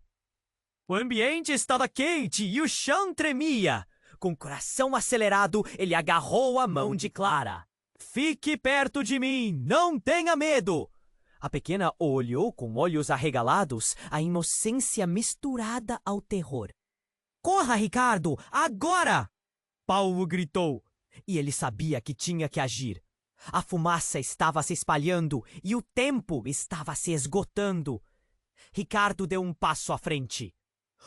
O ambiente estava quente e o chão tremia. Com o coração acelerado, ele agarrou a mão de Clara. Fique perto de mim, não tenha medo! A pequena o olhou com olhos arregalados, a inocência misturada ao terror. Corra, Ricardo, agora! Paulo gritou, e ele sabia que tinha que agir. A fumaça estava se espalhando e o tempo estava se esgotando. Ricardo deu um passo à frente.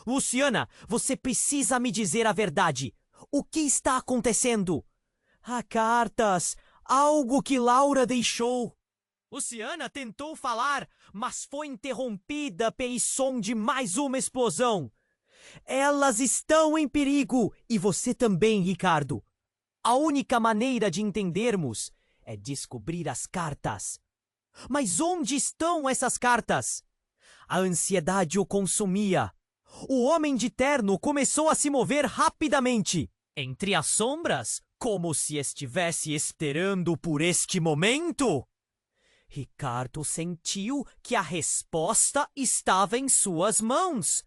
Luciana, você precisa me dizer a verdade. O que está acontecendo? Há cartas, algo que Laura deixou. Luciana tentou falar, mas foi interrompida pelo som de mais uma explosão. Elas estão em perigo, e você também, Ricardo. A única maneira de entendermos é descobrir as cartas. Mas onde estão essas cartas? A ansiedade o consumia. O homem de terno começou a se mover rapidamente, entre as sombras, como se estivesse esperando por este momento. Ricardo sentiu que a resposta estava em suas mãos.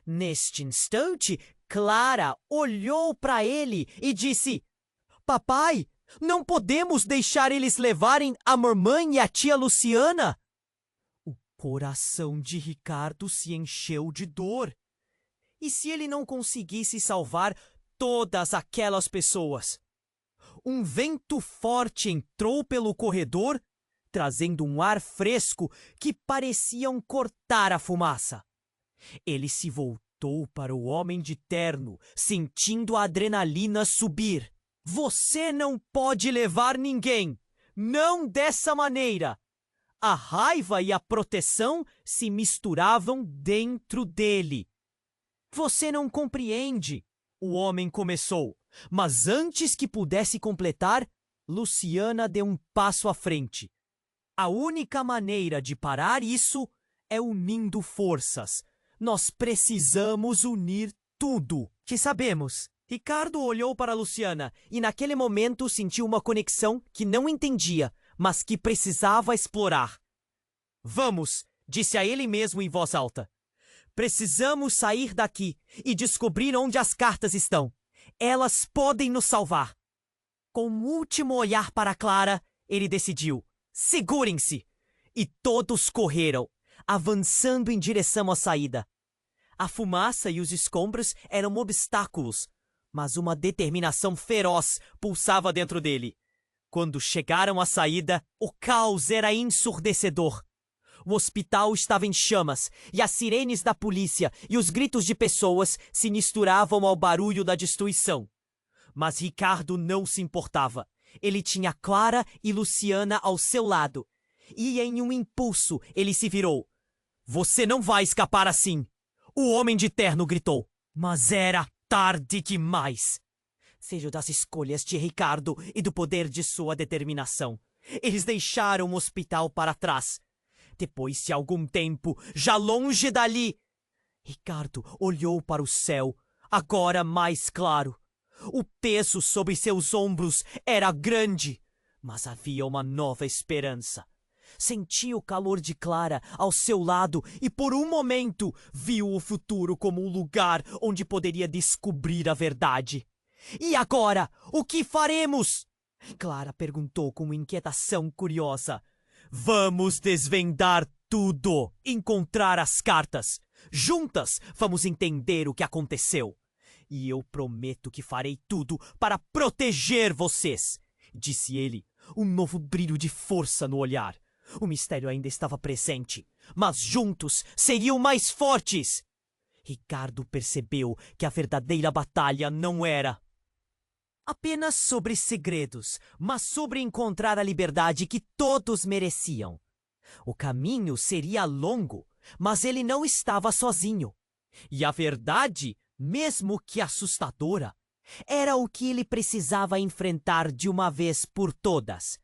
Neste instante, Clara olhou para ele e disse: Papai, não podemos deixar eles levarem a mamãe e a tia Luciana. O coração de Ricardo se encheu de dor. E se ele não conseguisse salvar todas aquelas pessoas? Um vento forte entrou pelo corredor, trazendo um ar fresco que parecia cortar a fumaça. Ele se voltou para o homem de terno, sentindo a adrenalina subir. Você não pode levar ninguém! Não dessa maneira! A raiva e a proteção se misturavam dentro dele. Você não compreende, o homem começou, mas antes que pudesse completar, Luciana deu um passo à frente. A única maneira de parar isso é unindo forças. Nós precisamos unir tudo que sabemos. Ricardo olhou para Luciana e naquele momento sentiu uma conexão que não entendia, mas que precisava explorar. Vamos, disse a ele mesmo em voz alta. Precisamos sair daqui e descobrir onde as cartas estão. Elas podem nos salvar. Com um último olhar para Clara, ele decidiu: segurem-se! E todos correram, avançando em direção à saída. A fumaça e os escombros eram obstáculos, mas uma determinação feroz pulsava dentro dele. Quando chegaram à saída, o caos era ensurdecedor. O hospital estava em chamas, e as sirenes da polícia e os gritos de pessoas se misturavam ao barulho da destruição. Mas Ricardo não se importava. Ele tinha Clara e Luciana ao seu lado. E em um impulso, ele se virou. Você não vai escapar assim! O homem de terno gritou. Mas era tarde demais. Seja das escolhas de Ricardo e do poder de sua determinação. Eles deixaram o hospital para trás. Depois de algum tempo, já longe dali, Ricardo olhou para o céu, agora mais claro. O peso sobre seus ombros era grande, mas havia uma nova esperança. Sentiu o calor de Clara ao seu lado e por um momento viu o futuro como um lugar onde poderia descobrir a verdade. E agora, o que faremos? Clara perguntou com inquietação curiosa. Vamos desvendar tudo, encontrar as cartas. Juntas vamos entender o que aconteceu. E eu prometo que farei tudo para proteger vocês, disse ele, um novo brilho de força no olhar. O mistério ainda estava presente, mas juntos seriam mais fortes. Ricardo percebeu que a verdadeira batalha não era apenas sobre segredos, mas sobre encontrar a liberdade que todos mereciam. O caminho seria longo, mas ele não estava sozinho. E a verdade, mesmo que assustadora, era o que ele precisava enfrentar de uma vez por todas.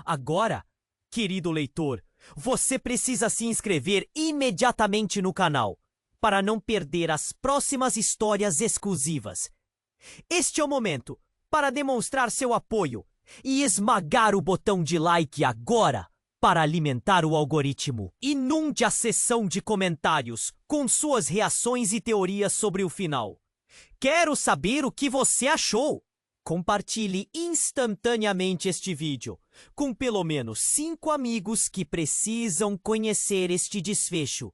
Agora, querido leitor, você precisa se inscrever imediatamente no canal para não perder as próximas histórias exclusivas. Este é o momento para demonstrar seu apoio e esmagar o botão de like agora para alimentar o algoritmo. Inunde a seção de comentários com suas reações e teorias sobre o final. Quero saber o que você achou. Compartilhe instantaneamente este vídeo com pelo menos 5 amigos que precisam conhecer este desfecho.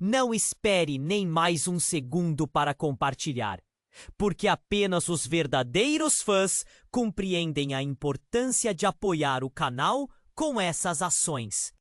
Não espere nem mais um segundo para compartilhar, porque apenas os verdadeiros fãs compreendem a importância de apoiar o canal com essas ações.